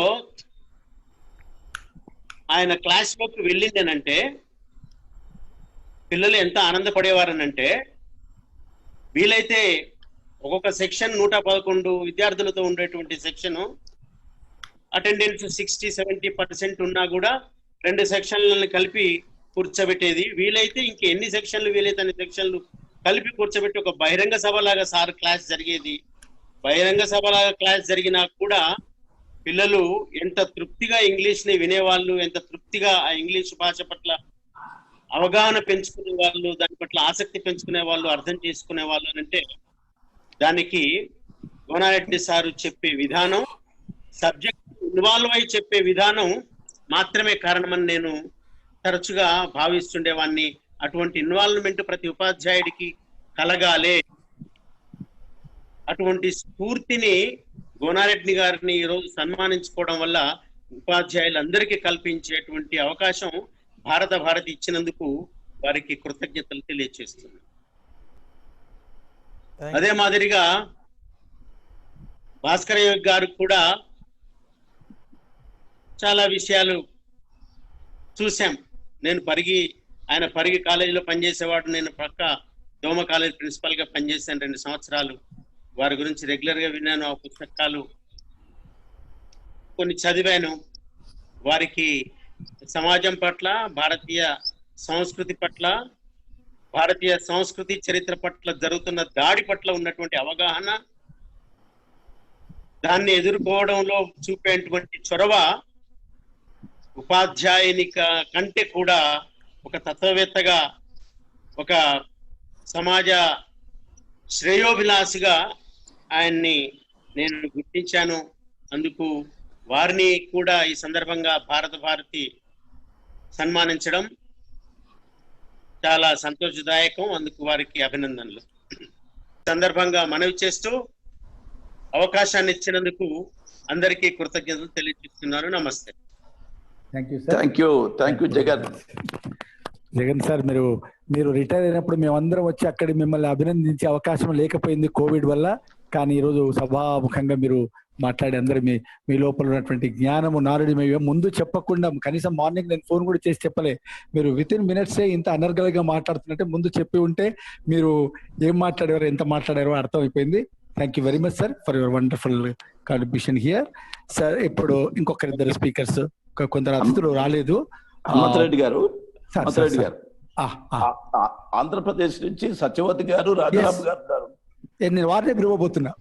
ఆయన క్లాస్లోకి వెళ్ళిందేనంటే పిల్లలు ఎంత ఆనందపడేవారనంటే, వీలైతే ఒక్కొక్క సెక్షన్ 111 విద్యార్థులతో ఉండేటువంటి సెక్షన్ అటెండెన్స్ 60-70% ఉన్నా కూడా 2 సెక్షన్లను కలిపి కూర్చోబెట్టేది. వీలైతే ఇంకెన్ని సెక్షన్లు వీలైతే అన్ని సెక్షన్లు కలిపి కూర్చోబెట్టి ఒక బహిరంగ సభలాగా సార్ క్లాస్ జరిగేది. బహిరంగ సభలాగా క్లాస్ జరిగినా కూడా పిల్లలు ఎంత తృప్తిగా ఇంగ్లీష్ ని వినేవాళ్ళు, ఎంత తృప్తిగా ఆ ఇంగ్లీష్ భాష పట్ల అవగాహన పెంచుకునే వాళ్ళు, దాని పట్ల ఆసక్తి పెంచుకునే వాళ్ళు, అర్థం చేసుకునే వాళ్ళు అంటే దానికి గోనారెడ్డి సారు చెప్పే విధానం, సబ్జెక్ట్ ఇన్వాల్వ్ అయి చెప్పే విధానం మాత్రమే కారణమని నేను తరచుగా భావిస్తుండేవాడిని. అటువంటి ఇన్వాల్వ్మెంట్ ప్రతి ఉపాధ్యాయుడికి కలగాలే. అటువంటి స్ఫూర్తిని గోనారెడ్డి గారిని ఈరోజు సన్మానించుకోవడం వల్ల ఉపాధ్యాయులందరికీ కల్పించేటువంటి అవకాశం భారతి ఇచ్చినందుకు వారికి కృతజ్ఞతలు తెలియజేస్తున్నాను. అదే మాదిరిగా భాస్కర్ గారు కూడా చాలా విషయాలు చూసాం. నేను ఆయన పరిగి కాలేజీలో పనిచేసేవాడు, నేను పక్క దోమ కాలేజ్ ప్రిన్సిపల్ గా పనిచేశాను 2 సంవత్సరాలు. వారి గురించి రెగ్యులర్ గా విన్నాను, ఆ పుస్తకాలు కొన్ని చదివాను. వారికి సమాజం పట్ల, భారతీయ సంస్కృతి పట్ల, భారతీయ సంస్కృతి చరిత్ర పట్ల జరుగుతున్న దాడి పట్ల ఉన్నటువంటి అవగాహన, దాన్ని ఎదుర్కోవడంలో చూపేటువంటి చొరవ ఉపాధ్యాయుని కంటే కూడా ఒక తత్వవేత్తగా, ఒక సమాజ శ్రేయోభిలాషిగా ఆయన్ని నేను గుర్తించాను. అందుకు వారిని కూడా ఈ సందర్భంగా భారతి సన్మానించడం చాలా సంతోషదాయకం. అందుకు వారికి అభినందనలు. సందర్భంగా మనవి చేస్తూ అవకాశాన్ని ఇచ్చినందుకు అందరికీ కృతజ్ఞతలు తెలియజేస్తున్నాను. నమస్తే. థ్యాంక్ యూ జగన్ సార్, మీరు రిటైర్ అయినప్పుడు మేమందరం వచ్చి అక్కడ మిమ్మల్ని అభినందించే అవకాశం లేకపోయింది కోవిడ్ వల్ల. కానీ ఈరోజు సభాముఖంగా మీరు మాట్లాడి అందరూ మీ లోపల ఉన్నటువంటి జ్ఞానము నారుడి ముందు చెప్పకుండా, కనీసం మార్నింగ్ నేను ఫోన్ కూడా చేసి చెప్పలే, మీరు వితిన్ మినిట్సే ఇంత అనర్గళంగా మాట్లాడుతున్నట్టే ముందు చెప్పి ఉంటే మీరు ఏం మాట్లాడారో ఎంత మాట్లాడారో అర్థం అయిపోయింది. Thank you very much sir for your wonderful contribution here. Sir ఇప్పుడు ఇంకొకరిద్దరు స్పీకర్స్, కొందరు అతిథులు రాలేదు. హనుమంతరెడ్డి గారు ఆంధ్రప్రదేశ్ నుంచి సత్యవతి గారు, రాజారాం గారు, నేను వారిని పిలవబోతున్నా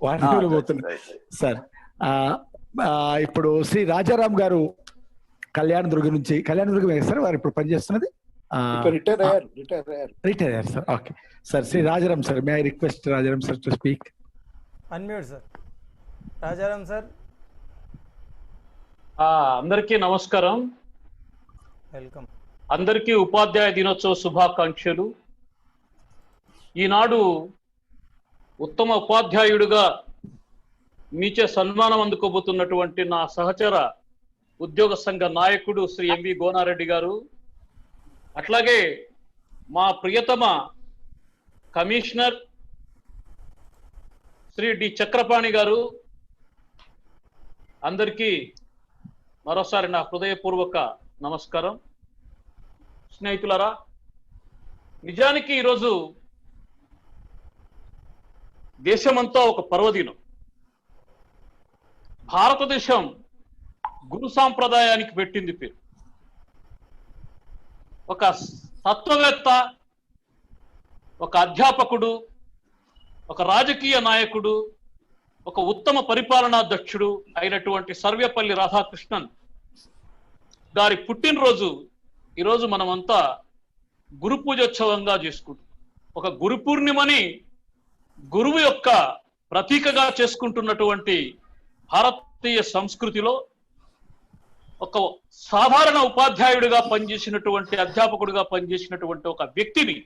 సార్. ఇప్పుడు శ్రీ రాజారాం గారు కళ్యాణదుర్గం నుంచి, కళ్యాణదుర్గం సార్ వారు ఇప్పుడు పనిచేస్తున్నది, రిటైర్ అయ్యారు sir. Okay sir, Shri Rajaram sir, may I request Rajaram sir to speak. Unmute sir. Rajaram sir. అందరికీ నమస్కారం. వెల్కమ్. అందరికీ ఉపాధ్యాయ దినోత్సవ శుభాకాంక్షలు. ఈనాడు ఉత్తమ ఉపాధ్యాయుడిగా మీచే సన్మానం అందుకోబోతున్నటువంటి నా సహచర ఉద్యోగ సంఘ నాయకుడు శ్రీ ఎంవి గోనారెడ్డి గారు, అట్లాగే మా ప్రియతమ కమిషనర్ శ్రీ డి చక్రపాణి గారు, అందరికీ మరోసారి నా హృదయపూర్వక నమస్కారం. స్నేహితులారా, నిజానికి ఈరోజు దేశమంతా ఒక పర్వదినం. భారతదేశం గురు సాంప్రదాయానికి పెట్టింది పేరు. ఒక తత్వవేత్త, ఒక అధ్యాపకుడు, ఒక రాజకీయ నాయకుడు, ఒక ఉత్తమ పరిపాలనాధ్యక్షుడు అయినటువంటి సర్వేపల్లి రాధాకృష్ణన్ గారి పుట్టినరోజు ఈరోజు మనమంతా గురు పూజోత్సవంగా చేసుకుంటాం. ఒక గురు పూర్ణిమని గురువు యొక్క ప్రతీకగా చేసుకుంటున్నటువంటి భారత భారతీయ సంస్కృతిలో ఒక సాధారణ ఉపాధ్యాయుడిగా పనిచేసినటువంటి, అధ్యాపకుడిగా పనిచేసినటువంటి ఒక వ్యక్తిని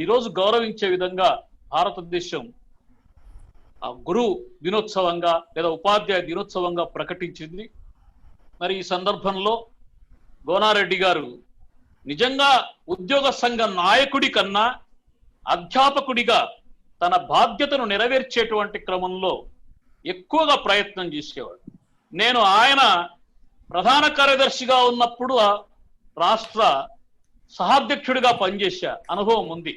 ఈరోజు గౌరవించే విధంగా భారతదేశం ఆ గురు దినోత్సవంగా లేదా ఉపాధ్యాయ దినోత్సవంగా ప్రకటించింది. మరి ఈ సందర్భంలో గోనారెడ్డి గారు నిజంగా ఉద్యోగ సంఘ నాయకుడి కన్నా అధ్యాపకుడిగా తన బాధ్యతను నెరవేర్చేటువంటి క్రమంలో ఎక్కువగా ప్రయత్నం చేసేవాడు. నేను ఆయన ప్రధాన కార్యదర్శిగా ఉన్నప్పుడు రాష్ట్ర సహాధ్యక్షుడిగా పనిచేశా అనుభవం ఉంది.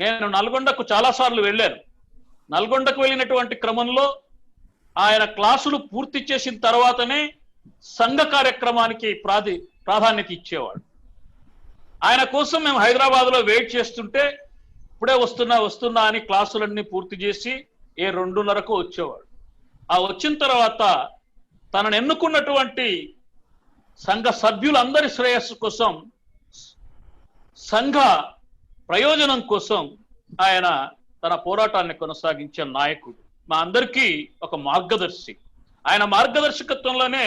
నేను నల్గొండకు చాలాసార్లు వెళ్ళాను. నల్గొండకు వెళ్ళినటువంటి క్రమంలో ఆయన క్లాసులు పూర్తి చేసిన తర్వాతనే సంఘ కార్యక్రమానికి ప్రాధాన్యత ఇచ్చేవాడు. ఆయన కోసం మేము హైదరాబాద్లో వెయిట్ చేస్తుంటే ఇప్పుడే వస్తున్నా అని క్లాసులన్నీ పూర్తి చేసి 2:30కు వచ్చేవాడు. ఆ వచ్చిన తర్వాత తనను ఎన్నుకున్నటువంటి సంఘ సభ్యులందరి శ్రేయస్సు కోసం, సంఘ ప్రయోజనం కోసం ఆయన తన పోరాటాన్ని కొనసాగించే నాయకుడు, మా అందరికీ ఒక మార్గదర్శి. ఆయన మార్గదర్శకత్వంలోనే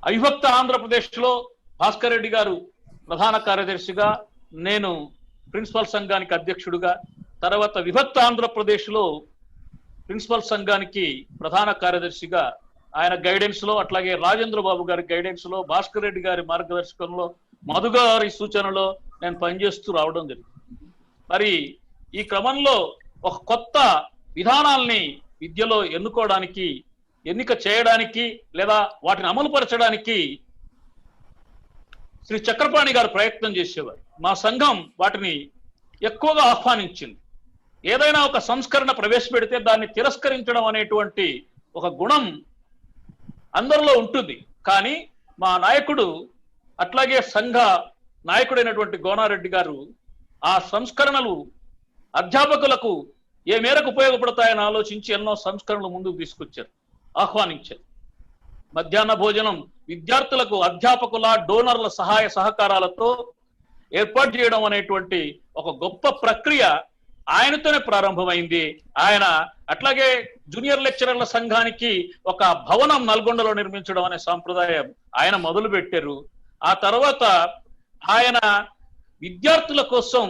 అవిభక్త ఆంధ్రప్రదేశ్లో భాస్కర్ రెడ్డి గారు ప్రధాన కార్యదర్శిగా, నేను ప్రిన్సిపల్ సంఘానికి అధ్యక్షుడుగా, తర్వాత విభక్త ఆంధ్రప్రదేశ్లో ప్రిన్సిపల్ సంఘానికి ప్రధాన కార్యదర్శిగా ఆయన గైడెన్స్ లో, అట్లాగే రాజేంద్ర బాబు గారి గైడెన్స్ లో, భాస్కర్ రెడ్డి గారి మార్గదర్శకంలో, మధు గారి సూచనలో నేను పనిచేస్తూ రావడం జరిగింది. మరి ఈ క్రమంలో ఒక కొత్త విధానాల్ని విద్యలో ఎన్నిక చేయడానికి లేదా వాటిని అమలుపరచడానికి శ్రీ చక్రపాణి గారు ప్రయత్నం చేసేవారు. మా సంఘం వాటిని ఎక్కువగా ఆహ్వానించింది. ఏదైనా ఒక సంస్కరణ ప్రవేశపెడితే దాన్ని తిరస్కరించడం అనేటువంటి ఒక గుణం అందరిలో ఉంటుంది. కానీ మా నాయకుడు, అట్లాగే సంఘ నాయకుడైనటువంటి గోనారెడ్డి గారు ఆ సంస్కరణలు అధ్యాపకులకు ఏ మేరకు ఉపయోగపడతాయని ఆలోచించి ఎన్నో సంస్కరణలు ముందుకు తీసుకొచ్చారు, ఆహ్వానించారు. మధ్యాహ్న భోజనం విద్యార్థులకు అధ్యాపకుల, డోనర్ల సహాయ సహకారాలతో ఏర్పాటు చేయడం అనేటువంటి ఒక గొప్ప ప్రక్రియ ఆయనతోనే ప్రారంభమైంది. ఆయన అట్లాగే జూనియర్ లెక్చరర్ల సంఘానికి ఒక భవనం నల్గొండలో నిర్మించడం అనే సాంప్రదాయం ఆయన మొదలు పెట్టారు. ఆ తర్వాత ఆయన విద్యార్థుల కోసం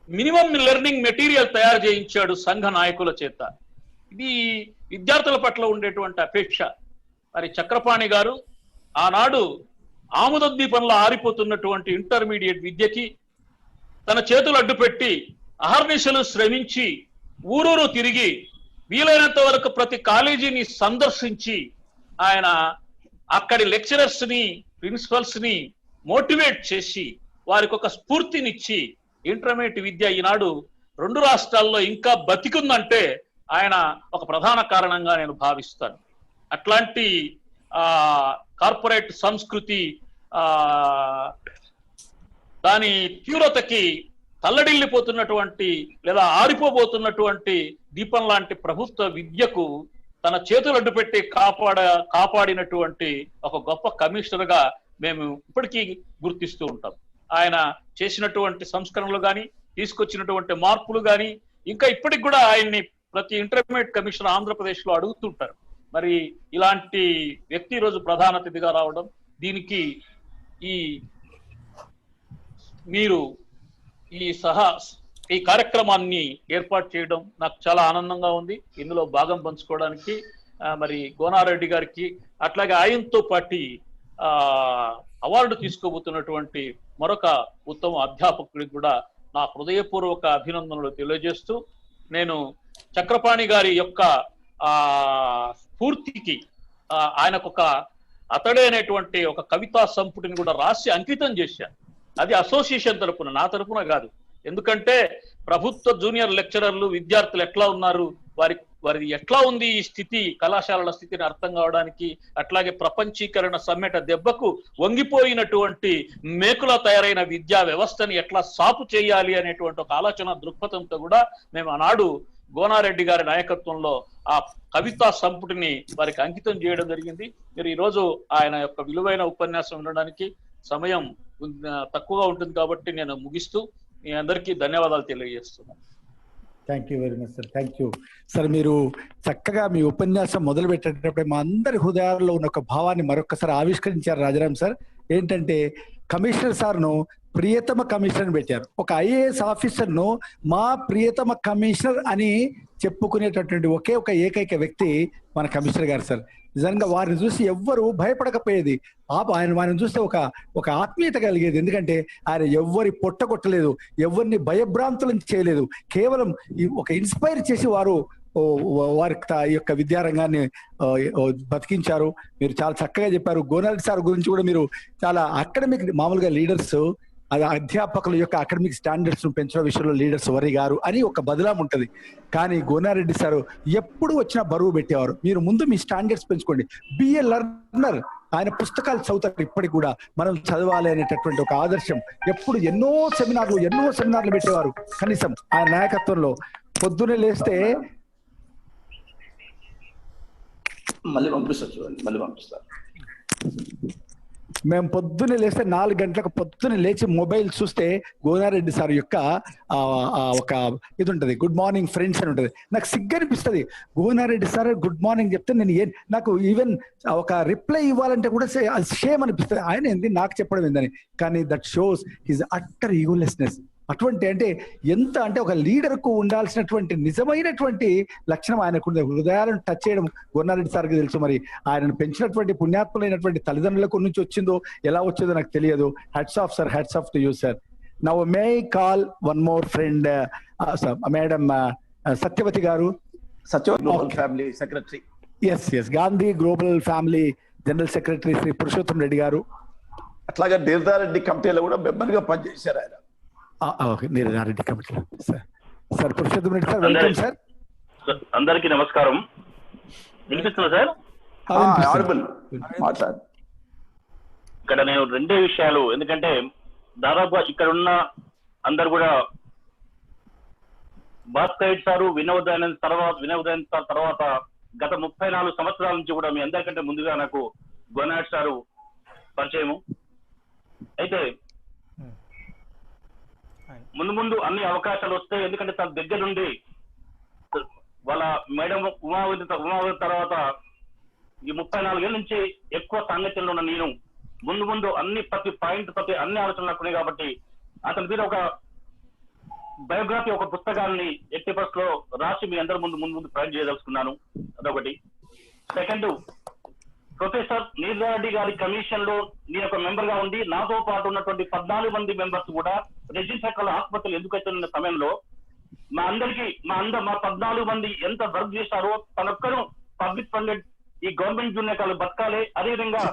మినిమం లెర్నింగ్ మెటీరియల్ తయారు చేయించాడు సంఘ నాయకుల చేత. ఇది విద్యార్థుల పట్ల ఉండేటువంటి అపేక్ష. మరి చక్రపాణి గారు ఆనాడు ఆముద దీపంలో ఆరిపోతున్నటువంటి ఇంటర్మీడియట్ విద్యకి తన చేతులు అడ్డుపెట్టి అహర్నిశలు శ్రమించి ఊరూరు తిరిగి వీలైనంత వరకు ప్రతి కాలేజీని సందర్శించి ఆయన అక్కడి లెక్చరర్స్ ని, ప్రిన్సిపల్స్ ని మోటివేట్ చేసి వారికి ఒక స్ఫూర్తినిచ్చి ఇంటర్మీడియట్ విద్య ఈనాడు 2 రాష్ట్రాల్లో ఇంకా బతికుందంటే ఆయన ఒక ప్రధాన కారణంగా నేను భావిస్తాను. అట్లాంటి కార్పొరేట్ సంస్కృతి దాని తీవ్రతకి తల్లడిల్లిపోతున్నటువంటి లేదా ఆరిపోబోతున్నటువంటి దీపం లాంటి ప్రభుత్వ విద్యకు తన చేతులు అడ్డుపెట్టి కాపాడినటువంటి ఒక గొప్ప కమిషనర్ గా మేము ఇప్పటికీ గుర్తిస్తూ ఉంటాం. ఆయన చేసినటువంటి సంస్కరణలు కానీ, తీసుకొచ్చినటువంటి మార్పులు కానీ, ఇంకా ఇప్పటికి కూడా ఆయన్ని ప్రతి ఇంటర్మీడియట్ కమిషనర్ ఆంధ్రప్రదేశ్ లో అడుగుతుంటారు. మరి ఇలాంటి వ్యక్తి ఈరోజు ప్రధాన అతిథిగా రావడం, దీనికి మీరు ఈ కార్యక్రమాన్ని ఏర్పాటు చేయడం నాకు చాలా ఆనందంగా ఉంది. ఇందులో భాగం పంచుకోవడానికి మరి గోనారెడ్డి గారికి, అట్లాగే ఆయనతో పాటు అవార్డు తీసుకోబోతున్నటువంటి మరొక ఉత్తమ అధ్యాపకుడికి కూడా నా హృదయపూర్వక అభినందనలు తెలియజేస్తూ, నేను చక్రపాణి గారి యొక్క స్ఫూర్తికి ఆయనకొక అతడే అనేటువంటి ఒక కవితా సంపుటిని కూడా రాసి అంకితం చేశాను. అది అసోసియేషన్ తరపున, నా తరపున కాదు. ఎందుకంటే ప్రభుత్వ జూనియర్ లెక్చరర్లు, విద్యార్థులు ఎట్లా ఉన్నారు, వారి ఎట్లా ఉంది ఈ స్థితి, కళాశాలల స్థితిని అర్థం కావడానికి, అట్లాగే ప్రపంచీకరణ సమ్మెట దెబ్బకు వంగిపోయినటువంటి మేకుల తయారైన విద్యా వ్యవస్థని ఎట్లా సాపు చేయాలి అనేటువంటి ఒక ఆలోచన దృక్పథంతో కూడా మేము ఆనాడు గోనారెడ్డి గారి నాయకత్వంలో ఆ కవితా సంపుటిని వారికి అంకితం చేయడం జరిగింది. మీరు ఈరోజు ఆయన యొక్క విలువైన ఉపన్యాసం వినడానికి సమయం తక్కువగా ఉంటుంది కాబట్టి నేను ముగిస్తూ మీ అందరికీ ధన్యవాదాలు తెలియజేస్తున్నాను. Thank you very much sir. Thank you sir. మీరు చక్కగా మీ ఉపన్యాసం మొదలు పెట్టేటప్పుడు మా అందరి హృదయాల్లో ఉన్న ఒక భావాన్ని మరొకసారి ఆవిష్కరించారు రాజారాం సార్. ఏంటంటే కమిషనర్ సార్ను ప్రియతమ కమిషనర్ పెట్టారు. ఒక ఐఏఎస్ ఆఫీసర్ ను మా ప్రియతమ కమిషనర్ అని చెప్పుకునేటటువంటి ఒకే ఒక ఏకైక వ్యక్తి మన కమిషనర్ గారు సార్. నిజంగా వారిని చూసి ఎవ్వరు భయపడకపోయేది. వారిని చూస్తే ఒక ఆత్మీయత కలిగేది. ఎందుకంటే ఆయన ఎవ్వరి పొట్టగొట్టలేదు, ఎవరిని భయభ్రాంతులను చేయలేదు. కేవలం ఒక ఇన్స్పైర్ చేసి వారి యొక్క విద్యారంగాన్ని బతికించారు. మీరు చాలా చక్కగా చెప్పారు. గోనారెడ్డి సార్ గురించి కూడా మీరు చాలా అకాడమిక్, మామూలుగా లీడర్స్ అధ్యాపకుల యొక్క అకాడమిక్ స్టాండర్డ్స్ పెంచడం విషయంలో లీడర్స్ వరి గారు అని ఒక బదలాం ఉంటది. కానీ గోనారెడ్డి సారు ఎప్పుడు వచ్చినా బరువు పెట్టేవారు. మీరు ముందు మీ స్టాండర్డ్స్ పెంచుకోండి, బిఏ లర్నర్. ఆయన పుస్తకాలు చదువుతారు ఇప్పటికి కూడా, మనం చదవాలి అనేటటువంటి ఒక ఆదర్శం. ఎప్పుడు ఎన్నో సెమినార్లు పెట్టేవారు. కనీసం ఆయన నాయకత్వంలో పొద్దునే లేస్తే మళ్ళీ పంపిస్తారు. మేము పొద్దున్నే లేస్తే 4 గంటలకు పొద్దున్నే లేచి మొబైల్ చూస్తే గోనారెడ్డి సార్ యొక్క ఒక ఇది ఉంటది, గుడ్ మార్నింగ్ ఫ్రెండ్స్ అని ఉంటది. నాకు సిగ్గు అనిపిస్తుంది. గోనారెడ్డి సార్ గుడ్ మార్నింగ్ చెప్తే నేను నాకు ఈవెన్ ఒక రిప్లై ఇవ్వాలంటే కూడా షేమ్ అనిపిస్తుంది. ఆయన ఏంది నాకు చెప్పడం ఏందని. కానీ దట్ షోస్ హిజ్ అట్టర్ ఈగోలెస్నెస్. అటువంటి అంటే ఎంత అంటే ఒక లీడర్ కు ఉండాల్సినటువంటి నిజమైనటువంటి లక్షణం ఆయనకు హృదయాలను టచ్ చేయడం గోనారెడ్డి సార్కి తెలుసు. మరి ఆయనను పెంచినటువంటి పుణ్యాత్ములైనటువంటి తల్లిదండ్రులకు నుంచి వచ్చిందో ఎలా వచ్చిందో నాకు తెలియదు. Hats off sir, hats off to you sir. Now may call one more friend madam Satyavathi గారు, Satyavathi family secretary. S Gandhi Global Family general secretary Shri Purushottam Reddy గారు. అట్లాగే నిర్ధారెడ్డి కమిటీలో కూడా మెంబర్ గా పనిచేశారు ఆయన. నిర్ధారెడ్డి కమిటీలో sir Purushottam Reddy sir, welcome sir. అందరికీ నమస్కారం. వినిపిస్తున్నా సార్? మాట్లాడు. ఇక్కడ నేను 2 విషయాలు, ఎందుకంటే దాదాపుగా ఇక్కడ ఉన్న అందరు కూడా భాస్కర్ సారు వినోదయానంద్ సార్ తర్వాత గత 34 సంవత్సరాల నుంచి కూడా మీ అందరికంటే ముందుగా నాకు గోనారెడ్డి సారు పరిచయము. అయితే ముందు అన్ని అవకాశాలు వస్తాయి. ఎందుకంటే తన దగ్గర నుండి వాళ్ళ మేడం ఉమావతి తర్వాత ఈ 34 ఏళ్ళ నుంచి ఎక్కువ సాంగత్యంలో ఉన్న నేను ముందు ప్రతి పాయింట్ అన్ని ఆలోచనలు నాకున్నాయి. కాబట్టి అతని మీద ఒక బయోగ్రఫీ, ఒక పుస్తకాన్ని ఎట్టి ఫస్ట్ లో రాసి మీ అందరి ముందు ప్రయాణం చేయదలుచుకున్నాను. అదొకటి. సెకండ్, ప్రొఫెసర్ నిర్ధారెడ్డి గారి కమిషన్ లో నేను ఒక మెంబర్ గా ఉండి నాతో పాటు ఉన్నటువంటి 14 మంది మెంబర్స్ కూడా రెసిడెన్షియల్ సెక్టర్ ఆసుపత్రులు ఎందుకైతున్న సమయంలో మా 14 మంది ఎంత వర్క్ చేశారో, తనొక్కరు పబ్లిక్ ఫండెడ్ ఈ గవర్నమెంట్ జూనియర్ కాలేజ్ బతకాలి, అదేవిధంగా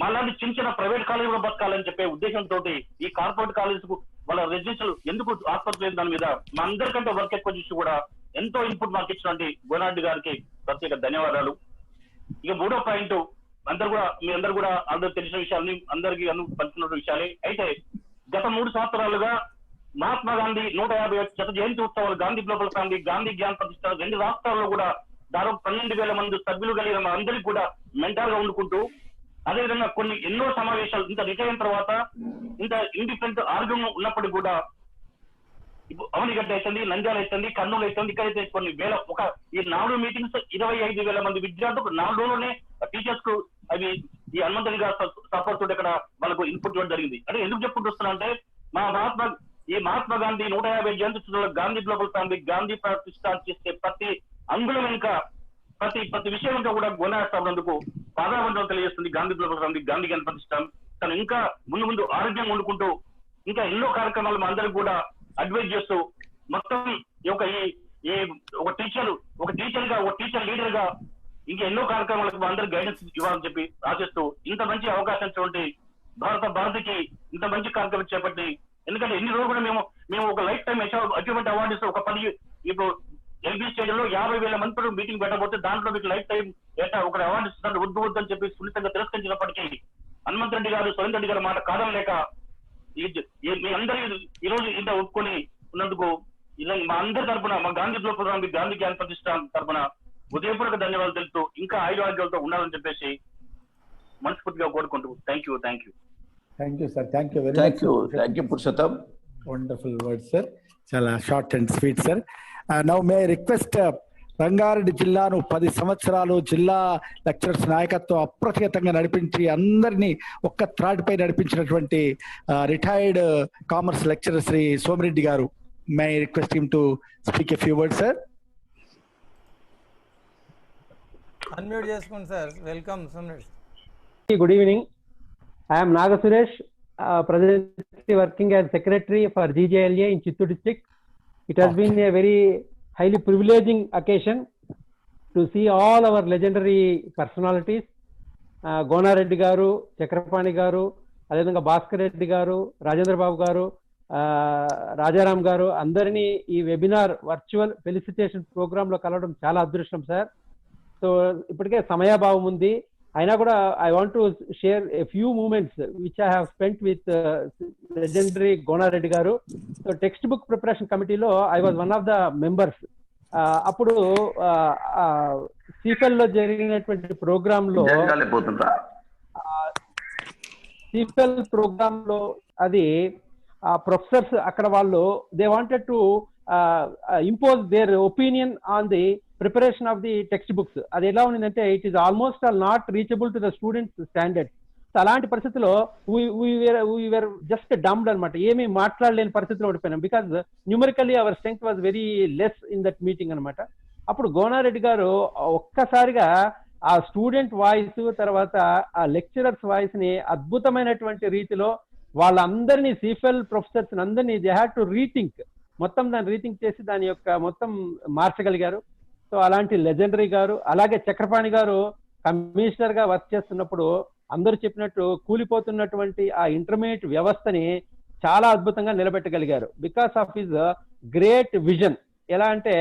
మళ్ళీ చిన్న ప్రైవేట్ కాలేజ్ కూడా బతకాలని చెప్పే ఉద్దేశంతో ఈ కార్పొరేట్ కాలేజ్ కు వాళ్ళ రెసిడెన్షియల్ ఎందుకు ఆసుపత్రి దాని మీద మా అందరికంటే వర్క్ ఎక్కువ చేసి కూడా ఎంతో ఇన్పుట్ మాకు ఇచ్చినటువంటి గోనారెడ్డి గారికి ప్రత్యేక ధన్యవాదాలు. ఇక 3వ పాయింట్, మీ అందరు కూడా తెలిసిన విషయాలని అందరికీ పంచుకున్న విషయాలే. అయితే గత 3 సంవత్సరాలుగా మహాత్మా గాంధీ 150 శత జయంతి ఉత్సవాలు, గాంధీ గ్లోబల్ ఫ్యామిలీ, గాంధీ జ్ఞాన ప్రతిష్ట 2 రాష్ట్రాల్లో కూడా దాదాపు 12,000 మంది సభ్యులు కలిగిన మా అందరికీ కూడా మెంటార్ గా ఉండుకుంటూ, అదేవిధంగా ఎన్నో సమావేశాలు ఇంత రిటైర్ అయిన తర్వాత ఇంత ఇండిపెండెంట్ ఆర్గ్యం ఉన్నప్పటికీ కూడా అవనిగడ్డ అవుతుంది, నంద్యాల అవుతుంది, కర్నూలు అవుతుంది, ఇక్కడైతే కొన్ని వేల ఈ 4 మీటింగ్స్ 25,000 మంది విద్యార్థులు 4 రోజుల్లోనే టీచర్స్ కు అవి ఈ హనుమంతరి గారు సపోర్ట్ తోటి ఇక్కడ వాళ్ళకు ఇన్పుట్ ఇవ్వడం జరిగింది. అంటే ఎందుకు చెప్పుకుంటూ వస్తున్నా అంటే మహాత్మా గాంధీ 150 జయంతి గాంధీ గ్లోబల్ ఫ్యామిలీ, గాంధీ ప్రతిష్ట చేసే ప్రతి అంగుళం వెనుక ప్రతి విషయం ఇంకా కూడా గోనారెడ్డి పాదాబంధం తెలియజేస్తుంది గాంధీ గ్లోబల్ ఫ్యామిలీ, గాంధీ జ్ఞాన ప్రతిష్ట. తను ఇంకా ముందు ఆరోగ్యం వండుకుంటూ ఇంకా ఎన్నో కార్యక్రమాలు మా అందరికి కూడా అడ్వైజ్ చేస్తూ మొత్తం ఒక టీచర్ లీడర్ గా ఇంకా ఎన్నో కార్యక్రమాలకు మా అందరికి గైడెన్స్ ఇవ్వాలని చెప్పి ఆశిస్తూ ఇంత మంచి అవకాశం చూడండి భారతికి ఇంత మంచి కార్యక్రమం చేపట్టి. ఎందుకంటే ఎన్ని రోజులు కూడా మేము ఒక లైఫ్ టైం అచీవ్మెంట్ అవార్డు ఇస్తూ ఒక 10 ఇప్పుడు ఎల్బీ స్టేడియం లో 50,000 మంది మీటింగ్ పెట్టబోతే దాంట్లో మీకు లైఫ్ టైం ఒక అవార్డు ఇస్తున్నారు, వద్దు అని చెప్పి సున్నితంగా తిరస్కరించినప్పటికీ హనుమంత్ రెడ్డి గారు, సురేంద్ర రెడ్డి గారి మాట కాదనలేక మీ అందరి ఈ రోజు ఇంత ఒప్పుకొని ఉన్నందుకు మా అందరి తరఫున, మా గాంధీ గ్లోబల్ ఫ్యామిలీ, గాంధీ జ్ఞాన ప్రతిష్ట తరఫున ఉదయపూర్వక ధన్యవాదాలు తెలుపుతూ ఇంకా ఆయురాగ్యాలతో ఉండాలని చెప్పేసి మనస్ఫూర్తిగా కోరుకుంటూ thank you sir. Thank you very much. Thank you Purushottam. Wonderful word sir. చాలా short and sweet sir. Now may request Rangareddy జిల్లాను 10 సంవత్సరాలు జిల్లా లెక్చరర్స్ నాయకత్వం అప్రతిహతంగా నడిపించి అందరినీ ఒక్క త్రాటిపై నడిపించినటువంటి retired commerce lecturer Shri Somireddy గారు. May request him to speak a few words sir. Unmute చేసుకోండి sir. Welcome Somireddy. Good evening. I am Naga Suresh, presently working as secretary for GJLA in Chittoor district. It has been a very highly privileging occasion to see all our legendary personalities, Gona Reddy garu, Chakrapani garu, అదేవిధంగా భాస్కర్ రెడ్డి గారు, రాజేంద్ర బాబు గారు, రాజారాం గారు అందరినీ ఈ webinar virtual felicitation programme లో కలవడం చాలా అదృష్టం సార్. సో ఇప్పటికే సమయాభావం ఉంది, అయినా కూడా I want to share a few moments which I have spent with legendary Gona Reddy garu. So text book preparation కమిటీలో I was one of the members. అప్పుడు సిఫెల్ లో జరిగినటువంటి ప్రోగ్రామ్ లో సిఫెల్ ప్రోగ్రామ్ లో అది ప్రొఫెసర్స్ అక్కడ వాళ్ళు they wanted to impose their opinion on the preparation of the text books. అది ఎలా ఉందంటే it is almost all not reachable to the students standard. అలాంటి పరిస్థితిలో వీఆర్ జస్ట్ డంబ్డ్ అనమాట, ఏమీ మాట్లాడలేని పరిస్థితిలో ఓడిపోయినాం. Because numerically our strength was very less in that meeting అనమాట. అప్పుడు గోనారెడ్డి గారు ఒక్కసారిగా ఆ స్టూడెంట్ వాయిస్ తర్వాత ఆ లెక్చరర్స్ వాయిస్ ని అద్భుతమైనటువంటి రీతిలో వాళ్ళందరినీ సిఫెల్ ప్రొఫెసర్స్ అందరినీ దే హ్యాడ్ టు రీథింక్, మొత్తం దాన్ని రీథింక్ చేసి దాని యొక్క మొత్తం మార్చగలిగారు. సో అలాంటి లెజెండరీ గారు, అలాగే చక్రపాణి గారు కమిషనర్ గా వర్క్ చేస్తున్నప్పుడు అందరూ చెప్పినట్టు కూలిపోతున్నటువంటి ఆ ఇంటర్మీడియట్ వ్యవస్థని చాలా అద్భుతంగా నిలబెట్టగలిగారు because of his great vision. ఎలా అంటే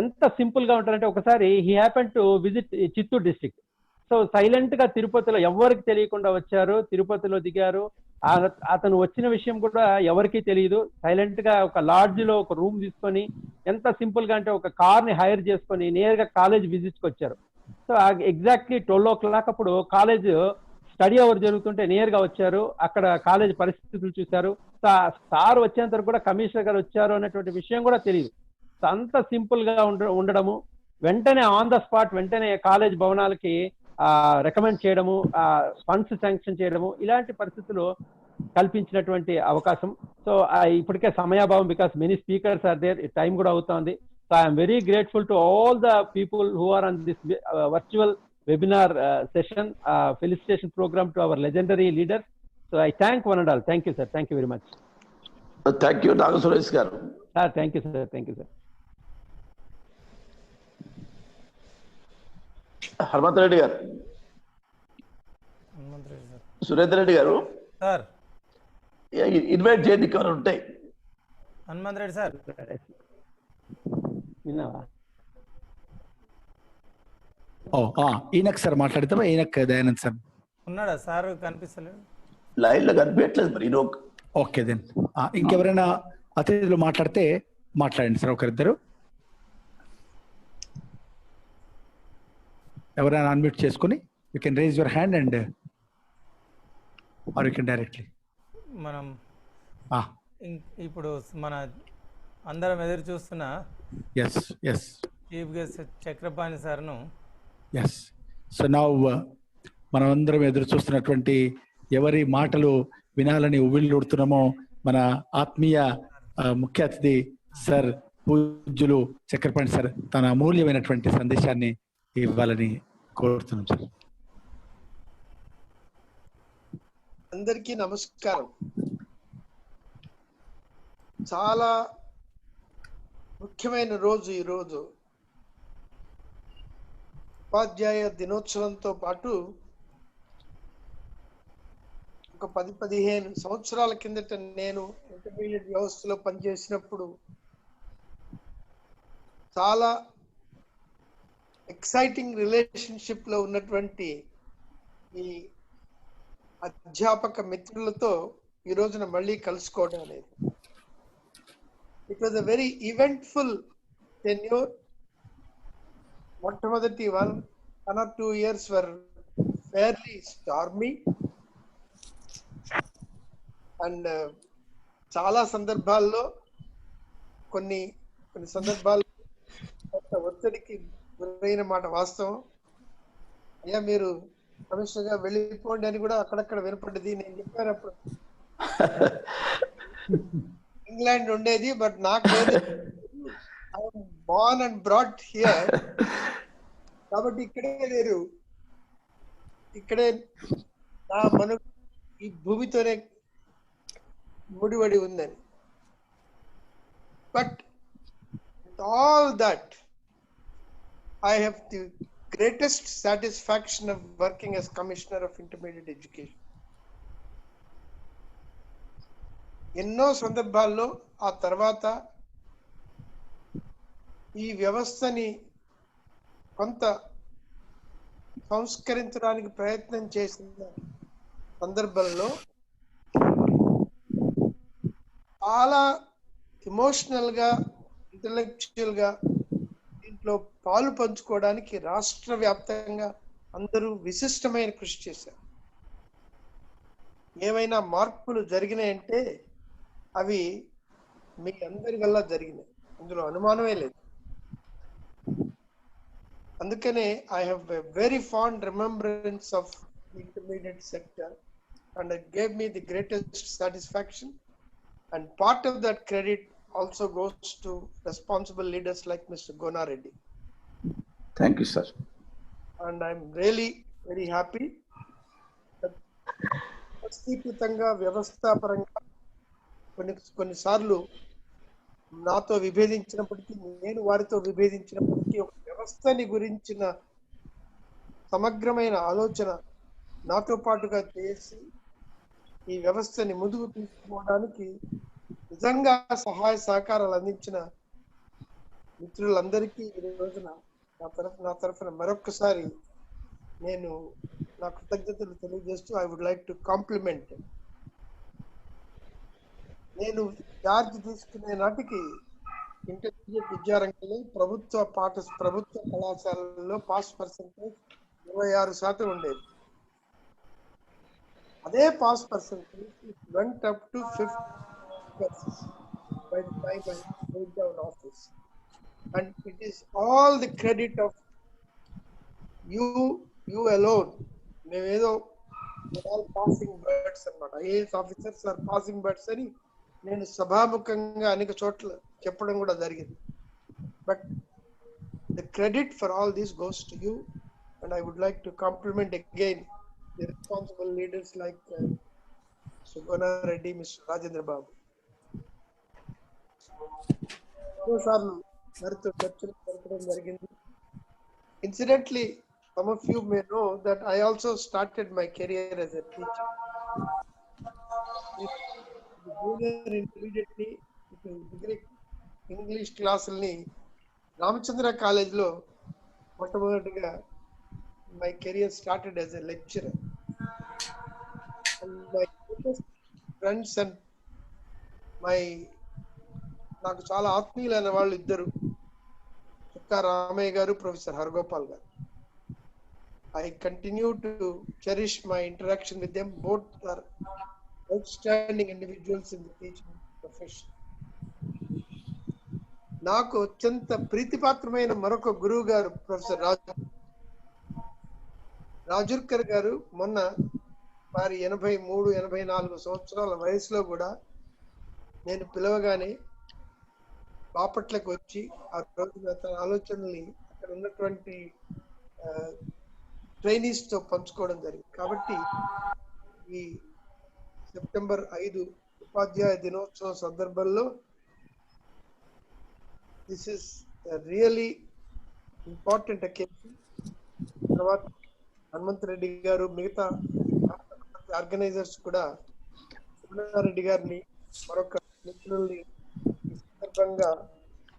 ఎంత సింపుల్ గా ఉంటారంటే ఒకసారి he happen to visit Chittoor district. So silent గా తిరుపతిలో ఎవరికి తెలియకుండా వచ్చారు, తిరుపతిలో దిగారు. అతను వచ్చిన విషయం కూడా ఎవరికీ తెలియదు. సైలెంట్ గా ఒక లాడ్జ్ లో ఒక రూమ్ తీసుకొని ఎంత సింపుల్ గా అంటే ఒక కార్ ని హైర్ చేసుకొని నేరుగా కాలేజ్ విజిట్ కి వచ్చారు. సో ఎగ్జాక్ట్లీ 12 o'clock అప్పుడు కాలేజ్ స్టడీ అవర్ జరుగుతుంటే నేరుగా వచ్చారు, అక్కడ కాలేజ్ పరిస్థితులు చూశారు. సార్ వచ్చేంత వరకు కూడా కమిషనర్ గారు వచ్చారు అనేటువంటి విషయం కూడా తెలియదు. సో అంత సింపుల్ గా ఉండడము, వెంటనే ఆన్ ద స్పాట్ వెంటనే కాలేజ్ భవనాలకి రికమెండ్ చేయడము, ఫండ్స్ శాంక్షన్ చేయడము, ఇలాంటి పరిస్థితులు కల్పించినటువంటి అవకాశం. సో ఇప్పటికే సమయాభావం because many speakers are there, time కూడా అవుతోంది. So I'm very grateful to all the people who are on this virtual webinar session, felicitation program to our legendary leaders. So I thank one and all. Thank you, sir. Thank you very much. Thank you, Naga Suresh garu. Thank you, sir. Thank you, sir. Hanumanth Reddy గారు, సురేందర్ రెడ్డి గారు sir invite చేయండి, ఇక్కడ ఉంటాయి. Hanumanth Reddy sir విన్నావా? ఈయనకు sir మాట్లాడతామా? ఈయనకు Dayanand sir ఉన్నాడా? Sir కనిపిస్తలేదు, లైన్ లో కనిపించట్లేదు మరి. ఓకే దెన్ ఇంకెవరైనా అతిథులు మాట్లాడితే మాట్లాడండి సార్. ఒకరిద్దరు ఎవరైనా అన్మ్యూట్ చేసుకుని you can raise your hand and or you can directly. మనం ఇప్పుడు మన అందరం ఎదురు చూస్తున్న చీఫ్ గెస్ట్ చక్రపాణి సార్ను సో నౌ మనం అందరం ఎదురు చూస్తున్నటువంటి ఎవరి మాటలు వినాలని ఉవ్విళ్ళూడుతున్నామో మన ఆత్మీయ ముఖ్య అతిథి సార్ పూజ్యులు చక్రపాణి సార్ తన అమూల్యమైనటువంటి సందేశాన్ని ఇవ్వాలని కోరుతున్నాం సార్. అందరికీ నమస్కారం. చాలా ముఖ్యమైన రోజు ఈ రోజు. ఉపాధ్యాయ దినోత్సవంతో పాటు ఒక 10-15 సంవత్సరాల కిందట నేను ఇంటర్మీడియట్ వ్యవస్థలో పనిచేసినప్పుడు చాలా ఎక్సైటింగ్ రిలేషన్షిప్ లో ఉన్నటువంటి ఈ అధ్యాపక మిత్రులతో ఈ రోజున మళ్ళీ కలుసుకోవడం అనేది it was a very eventful tenure. మొట్టమొదటి 1 or 2 years were fairly stormy and చాలా సందర్భాల్లో కొన్ని సందర్భాలు ఒత్తిడికి గురైన మాట వాస్తవం. అయ్యా మీరు కమిషనర్ గా వెళ్ళిపోండి అని కూడా అక్కడక్కడ వినపడ్డది. నేను చెప్పాను అప్పుడు ఇంగ్లాండ్ ఉండేది, బట్ నాకు లేదు, I'm Born and brought here. కాబట్టి ఇక్కడే లేరు, ఇక్కడే నా ఈ భూమితోనే ముడిపడి ఉందని. But with all that I have the greatest satisfaction of working as Commissioner of Intermediate Education. ఎన్నో సందర్భాల్లో ఆ తర్వాత ఈ వ్యవస్థని కొంత సంస్కరించడానికి ప్రయత్నం చేసిన సందర్భంలో చాలా ఎమోషనల్ గా, ఇంటలెక్చువల్ గా దీంట్లో పాలు పంచుకోవడానికి రాష్ట్ర వ్యాప్తంగా అందరూ విశిష్టమైన కృషి చేశారు. ఏమైనా మార్పులు జరిగినాయంటే అవి మీ అందరి వల్ల జరిగినాయి, అందులో అనుమానమే లేదు. అందుకనే I have a very fond remembrance of the intermediate sector and it gave me the greatest satisfaction, and part of that credit also goes to responsible leaders like Mr. Gona Reddy. Thank you, sir. And I'm really very happy that వ్యవస్థీకృతంగా వ్యవస్థాపరంగా కొన్నిసార్లు నాతో విభేదించినప్పటికీ, నేను వారితో విభేదించినప్పటికీ ఒక వ్యవస్థని గురించిన సమగ్రమైన ఆలోచన నాతో పాటుగా చేసి ఈ వ్యవస్థని ముందుకు తీసుకుపోవడానికి నిజంగా సహాయ సహకారాలు అందించిన మిత్రులందరికీ ఈ రోజున నా తరఫున మరొక్కసారి నేను నా కృతజ్ఞతలు తెలియజేస్తూ I would like to compliment. నేను చార్జ్ తీసుకునే నాటికి ఇంటర్మీడియట్ విద్యారంగంలో ప్రభుత్వ కళాశాలల్లో పాస్ పర్సెంటేజ్ 26% ఉండేది. అదే pass percentage went up to 50% by the time I moved down office, and it is all the credit of you alone. మేమేదో all passing birds అన్నమాట, IAS officers are passing birds అని నేను సభాముఖంగా అనేక చోట్ల చెప్పడం కూడా జరిగింది. But the credit for all this goes to you, and I would like to compliment again the responsible leaders like Mr. Gona Reddy, Mr. Rajendra Babu. Incidentally, some of you may know that I also started my career as a teacher. Junior intermediately degree English class ni Ramachandra College lo మొట్టమొదటిగా my career started as a lecturer. And my friends and నాకు చాలా ఆత్మీయులైన వాళ్ళు ఇద్దరు, చుక్కా రామయ్య గారు, professor Haragopal గారు. I continue to cherish my interaction with them. Both are outstanding individuals in the teaching profession. నాకు అత్యంత ప్రీతిపాత్రమైన మరొక గురువు గారు ప్రొఫెసర్ రాజుర్కర్ గారు. మొన్న వారి 83-84 సంవత్సరాల వయసులో కూడా నేను పిలవగానే బాపట్లకు వచ్చి ఆ రోజున తన ఆలోచనల్ని అక్కడ ఉన్నటువంటి ట్రైనీస్ తో పంచుకోవడం జరిగింది. కాబట్టి ఈ సెప్టెంబర్ 5 ఉపాధ్యాయ దినోత్సవం సందర్భంలో this is really important occasion. తర్వాత హనుమంతరెడ్డి గారు, మిగతా ఆర్గనైజర్స్ కూడా రెడ్డి గారిని, మరొక మిత్రుల్ని ఈ సందర్భంగా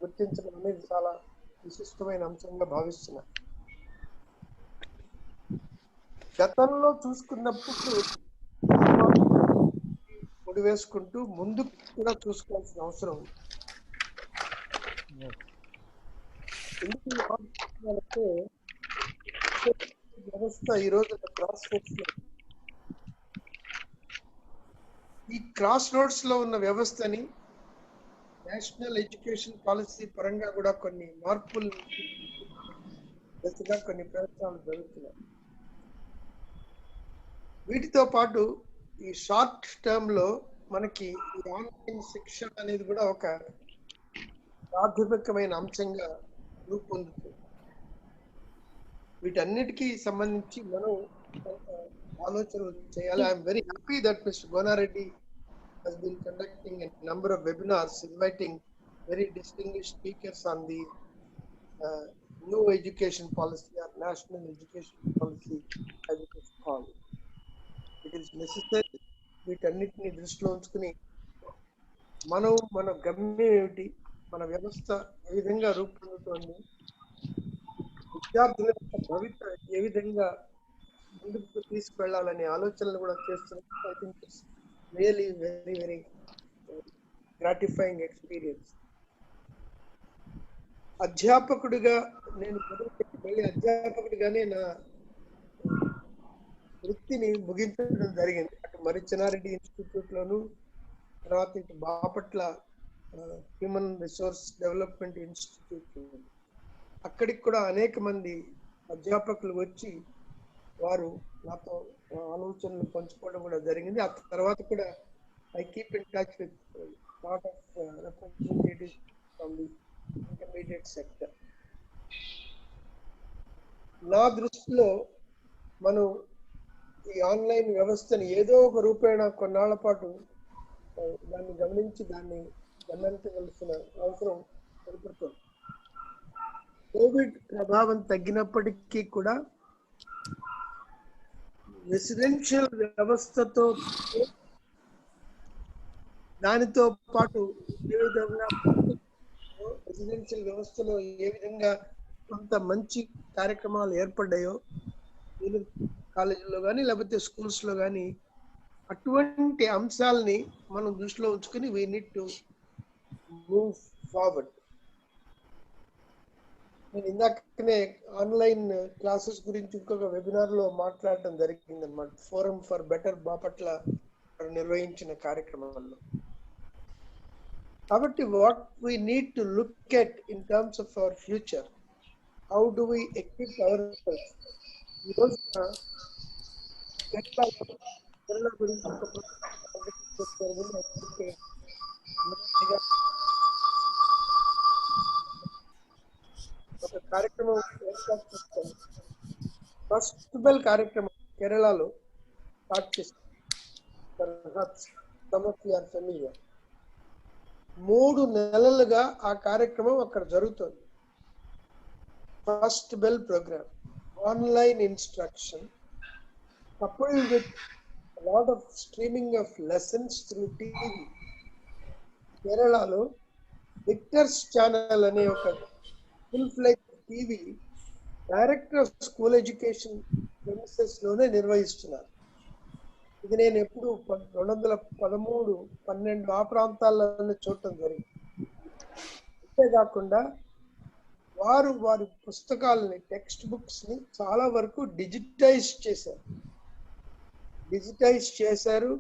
గుర్తించడం అనేది చాలా విశిష్టమైన అంశంగా భావిస్తున్నా. గతంలో చూసుకున్నప్పుడు ముడి వేసుకుంటూ ముందుకు కూడా చూసుకోవాల్సిన అవసరం ఉంది. ఎందుకంటే వ్యవస్థ ఈరోజు క్రాస్ రోడ్స్ లో ఉన్న వ్యవస్థని నేషనల్ ఎడ్యుకేషన్ పాలసీ పరంగా కూడా కొన్ని మార్పులు దిశగా కొన్ని ప్రయత్నాలు జరుగుతున్నాయి. వీటితో పాటు ఈ షార్ట్ టర్మ్ లో మనకి ఈ ఆన్లైన్ శిక్షణ అనేది కూడా ఒక ప్రాథమికమైన అంశంగా రూపొందుతుంది. వీటన్నిటికీ సంబంధించి మనం ఆలోచనలు చేయాలి. I'm very happy that mister Gonareddy has been conducting a number of webinars inviting very distinguished speakers on the new education policy or national education policy as it is called. It is necessary వీటన్నిటిని దృష్టిలో ఉంచుకుని మనం మన గమ్యం ఏమిటి, మన వ్యవస్థ ఏ విధంగా రూపొందుతోంది, విద్యార్థుల యొక్క భవిత ఏ విధంగా ముందుకు తీసుకువెళ్ళాలనే ఆలోచనలు కూడా చేస్తున్నాం. I think it's really very very gratifying experience. అధ్యాపకుడిగా నేను మళ్ళీ అధ్యాపకుడిగానే నా వృత్తిని ముగించడం జరిగింది. అటు మరి చెన్నారెడ్డి ఇన్స్టిట్యూట్ లోను, తర్వాత ఇటు Bapatla human resource development institute, అక్కడికి కూడా అనేక మంది అధ్యాపకులు వచ్చి వారు నాతో ఆలోచనలు పంచుకోవడం కూడా జరిగింది. ఆ తర్వాత కూడా I keep in touch with lot of representatives from the intermediate sector. నా దృష్టిలో మనం ఈ ఆన్లైన్ వ్యవస్థని ఏదో ఒక రూపేణ కొన్నాళ్ల పాటు దాన్ని గమనించి దాన్ని గమనించవలసిన అవసరం ఏర్పడుతుంది. కోవిడ్ ప్రభావం తగ్గినప్పటికీ కూడా రెసిడెన్షియల్ వ్యవస్థతో దానితో పాటు ఏ విధంగా రెసిడెన్షియల్ వ్యవస్థలో ఏ విధంగా కొంత మంచి కార్యక్రమాలు ఏర్పడ్డాయో కాలేజీలో కానీ లేకపోతే స్కూల్స్ లో కానీ, అటువంటి అంశాలని మనం దృష్టిలో ఉంచుకుని we need to move forward. నేను ఇందాకనే ఆన్లైన్ క్లాసెస్ గురించి ఇంకొక వెబినార్ లో మాట్లాడటం జరిగింది అనమాట. ఫోరం ఫర్ బెటర్ బాపట్ల నిర్వహించిన కార్యక్రమంలో. కాబట్టి what we need to look at in terms of our future, how do we equip our self. ఈ రోజున కేరళ గురించి ఒక కార్యక్రమం ఏర్పాటు చేస్తాం. ఫస్ట్ బెల్ కార్యక్రమం కేరళలో స్టార్ట్ చేస్తాం. 3 నెలలుగా ఆ కార్యక్రమం అక్కడ జరుగుతుంది. First bell programme, online instruction coupled with a lot of streaming of lessons through TV. కేరళలో విక్టర్స్ ఛానల్ అనే ఒక full ఫ్లెజ్ TV director of school education premises లోనే నిర్వహిస్తున్నారు. ఇది నేను ఎప్పుడు 2013, 12 ఆ ప్రాంతాల్లోనే చూడటం జరిగింది. అంతేకాకుండా వారు వారి పుస్తకాలని, టెక్స్ట్ బుక్స్ ని చాలా వరకు డిజిటైజ్ చేశారు.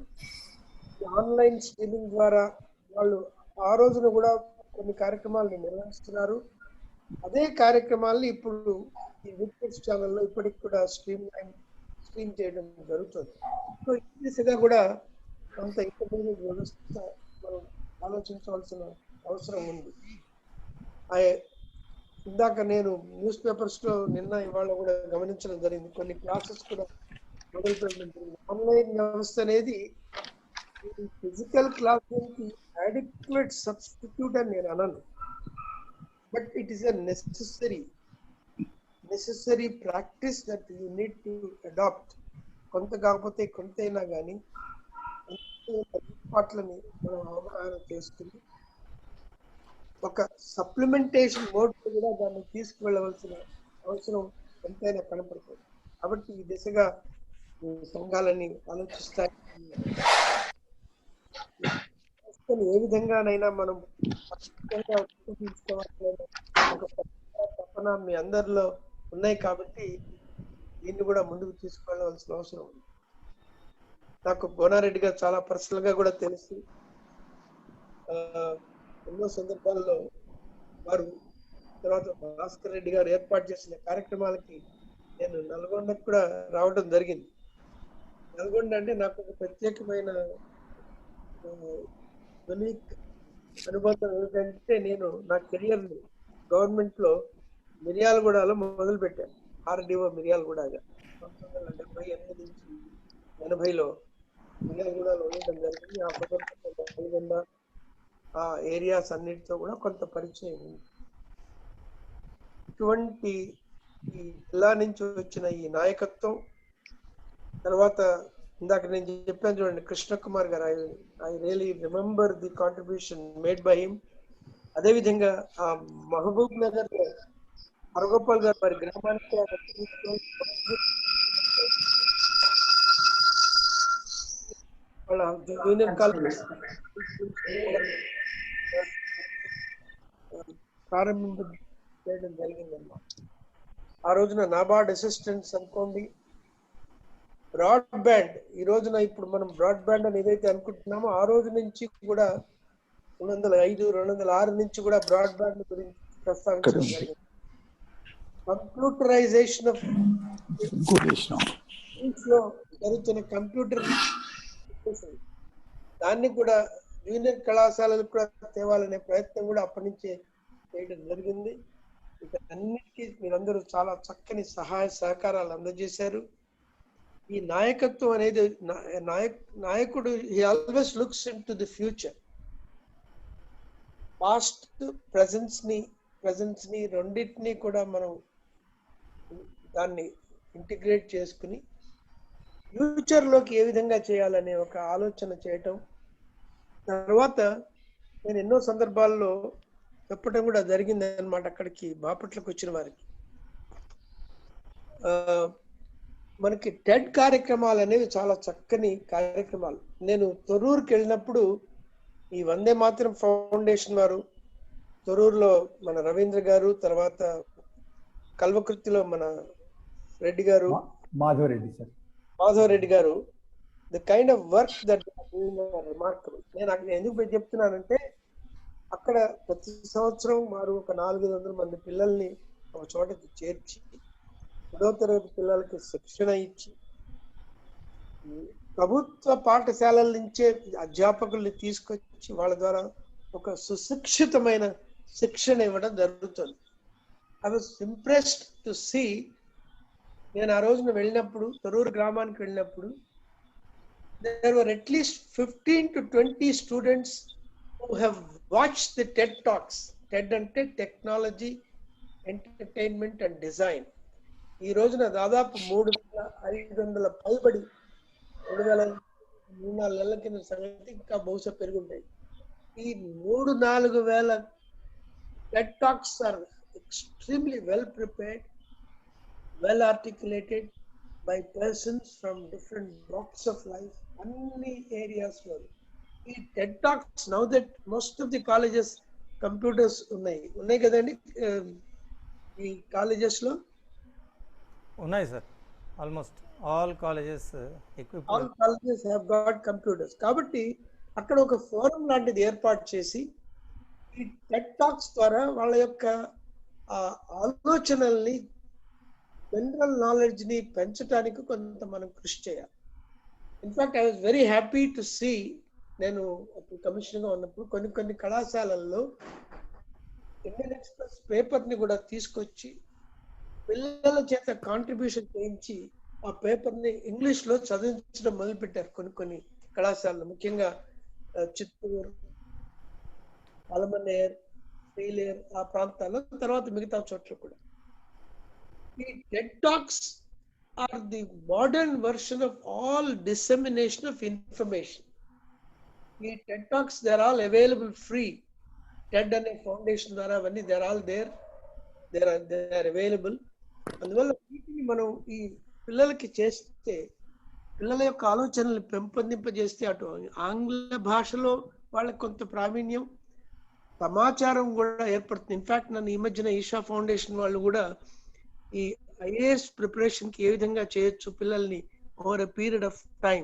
ఆన్లైన్ స్ట్రీమింగ్ ద్వారా వాళ్ళు ఆ రోజున కూడా కొన్ని కార్యక్రమాలను నిర్వహిస్తున్నారు. అదే కార్యక్రమాలను ఇప్పుడు ఈ విక్టర్స్ ఛానల్లో ఇప్పటికి కూడా స్ట్రీమ్ చేయడం జరుగుతుంది. సో ఈ దిశగా కూడా కొంత ఇంటర్మీడియట్ వ్యవస్థ మనం ఆలోచించవలసిన అవసరం ఉంది. ఇందాక నేను న్యూస్ పేపర్స్ లో నిన్న ఇవాళ కూడా గమనించడం జరిగింది. కొన్ని క్లాసెస్ కూడా మొదలు పెట్టడం జరిగింది. ఆన్లైన్ వ్యవస్థ అనేది ఫిజికల్ క్లాస్ రూమ్కి అడిక్వేట్ సబ్స్టిట్యూట్ అని నేను అనను. But it is a necessary practice that you need to adapt. కొంత కాకపోతే కొంతైనా కానీ పాటలని మనం అవగాహన చేసుకుని ఒక సప్లిమెంటేషన్ మోడ్ కూడా దాన్ని తీసుకువెళ్ళవలసిన అవసరం ఎంతైనా కనపడుతుంది. కాబట్టి ఈ దిశగా సంఘాలన్నీ ఆలోచిస్తాయి. ఏ విధంగానైనా మనం తపన మీ అందరిలో ఉన్నాయి కాబట్టి దీన్ని కూడా ముందుకు తీసుకువెళ్ళవలసిన అవసరం ఉంది. నాకు గోనారెడ్డి గారు చాలా పర్సనల్ గా కూడా తెలుసు. ఎన్నో సందర్భాల్లో వారు తర్వాత భాస్కర్ రెడ్డి గారు ఏర్పాటు చేసిన కార్యక్రమాలకి నేను నల్గొండకు కూడా రావడం జరిగింది. నల్గొండ అంటే నాకు ఒక ప్రత్యేకమైన యునిక్ అనుబంధం ఏమిటంటే, నేను నా కెరియర్ గవర్నమెంట్ లో మిర్యాలగూడలో మొదలు పెట్టాను. ఆర్డీఓ మిర్యాలగూడగా 1978 నుంచి 80లో మిర్యాలగూడలో ఉండడం జరిగింది. ఆ సందర్భంలో నల్గొండ ఆ ఏరియాస్ అన్నిటితో కూడా కొంత పరిచయం ఉంది. ఇటువంటి ఈ జిల్లా నుంచి వచ్చిన ఈ నాయకత్వం తర్వాత ఇందాక నేను చెప్పాను చూడండి, కృష్ణ కుమార్ గారు, I really remember the contribution made by him. అదేవిధంగా ఆ మహబూబ్ నగర్ హరగోపాల్ గారు వారి గ్రామానికి వాళ్ళ జూనియర్ కాలేజ్ ప్రారంభించ చేయడం జరిగిందన్నమాట. ఆ రోజున నాబార్డ్ అసిస్టెంట్స్ అనుకోండి, బ్రాడ్బ్యాండ్, ఈ రోజున ఇప్పుడు మనం బ్రాడ్బ్యాండ్ అని ఏదైతే అనుకుంటున్నామో ఆ రోజు నుంచి కూడా 2005, 2006 నుంచి కూడా బ్రాడ్బ్యాండ్ గురించి ప్రస్తావించడం జరిగింది. కంప్యూటరైజేషన్ ఆఫ్ లో జరుగుతున్న కంప్యూటర్ దాన్ని కూడా జూనియర్ కళాశాలలకు కూడా తేవాలనే ప్రయత్నం కూడా అప్పటి నుంచే చేయడం జరిగింది. ఇక అన్నిటికీ మీరందరూ చాలా చక్కని సహాయ సహకారాలు అందజేశారు. ఈ నాయకత్వం అనేది నాయకుడు he always looks in to the future. Past presence ని రెండింటినీ కూడా మనం దాన్ని ఇంటిగ్రేట్ చేసుకుని ఫ్యూచర్ లోకి ఏ విధంగా చేయాలనే ఒక ఆలోచన చేయటం. తర్వాత నేను ఎన్నో సందర్భాల్లో చెప్పడం కూడా జరిగింది అన్నమాట అక్కడికి బాపట్లకు వచ్చిన వారికి. మనకి టెడ్ కార్యక్రమాలు అనేవి చాలా చక్కని కార్యక్రమాలు. నేను తొర్రూరుకి వెళ్ళినప్పుడు ఈ వందే మాతరం ఫౌండేషన్ వారు, తొర్రూరులో మన రవీంద్ర గారు, తర్వాత కల్వకుర్తిలో మన రెడ్డి గారు, మాధవరెడ్డి గారు, the kind of work that remarkable. నేను అక్కడ ఎందుకు చెప్తున్నానంటే, అక్కడ ప్రతి సంవత్సరం వారు ఒక 400 మంది పిల్లల్ని ఒక చోటకి చేర్చి 10వ తరగతి పిల్లలకి శిక్షణ ఇచ్చి, ప్రభుత్వ పాఠశాలల నుంచే అధ్యాపకుల్ని తీసుకొచ్చి వాళ్ళ ద్వారా ఒక సుశిక్షితమైన శిక్షణ ఇవ్వడం జరుగుతుంది. I was impressed to see. నేను ఆ రోజున వెళ్ళినప్పుడు, తొర్రూరు గ్రామానికి వెళ్ళినప్పుడు, there were at least 15 to 20 students who have watched the TED Talks. TED అంటే టెక్నాలజీ, ఎంటర్టైన్మెంట్ అండ్ డిజైన్. ఈ రోజున దాదాపు 3500 పైబడి 3-4 నెలల కింద సంగతి ఇంకా బహుశా పెరుగుంటాయి. ఈ 3-4 వేల TED Talks are extremely well prepared, well articulated by persons from different walks of life, అన్ని ఏరియాస్ లో. ఈ TED Talks, now that most of the colleges computers ఉన్నాయి కదండి ఈ కాలేజెస్ లో? ఉన్నాయి sir, almost all colleges equipped. All colleges have got computers. కాబట్టి అక్కడ ఒక ఫోరం లాంటిది ఏర్పాటు చేసి ఈ TED Talks ద్వారా వాళ్ళ యొక్క ఆలోచనల్ని, జనరల్ నాలెడ్జ్ ని పెంచడానికి కొంత మనం కృషి చేయాలి. In fact I was very happy to see, నేను కమిషనర్ గా ఉన్నప్పుడు కొన్ని కళాశాలల్లో ఇండియన్ ఎక్స్ప్రెస్ పేపర్ ని కూడా తీసుకొచ్చి పిల్లల చేత కాంట్రిబ్యూషన్ చేయించి ఆ పేపర్ ని ఇంగ్లీష్ లో చదివించడం మొదలు పెట్టారు కొన్ని కళాశాలలు, ముఖ్యంగా చిత్తూరు, అలమనేర్, శ్రీలేర్ ఆ ప్రాంతాల్లో, తర్వాత మిగతా చోట్ల కూడా. ఈ TED Talks are the modern version of all dissemination of information. ఈ TED Talks, they are all available free. TED అనే ఫౌండేషన్ ద్వారా అవన్నీ they are all there, they are available. అందువల్ల వీటిని మనం ఈ పిల్లలకి చేస్తే, పిల్లల యొక్క ఆలోచనలు పెంపొందింపజేస్తే, అటు ఆంగ్ల భాషలో వాళ్ళకి కొంత ప్రావీణ్యం, సమాచారం కూడా ఏర్పడుతుంది. ఇన్ఫాక్ట్ నన్ను ఈ మధ్యన ఈషా ఫౌండేషన్ వాళ్ళు కూడా ఈ IAS ప్రిపరేషన్ కి ఏ విధంగా చేయొచ్చు పిల్లల్ని over a period of time,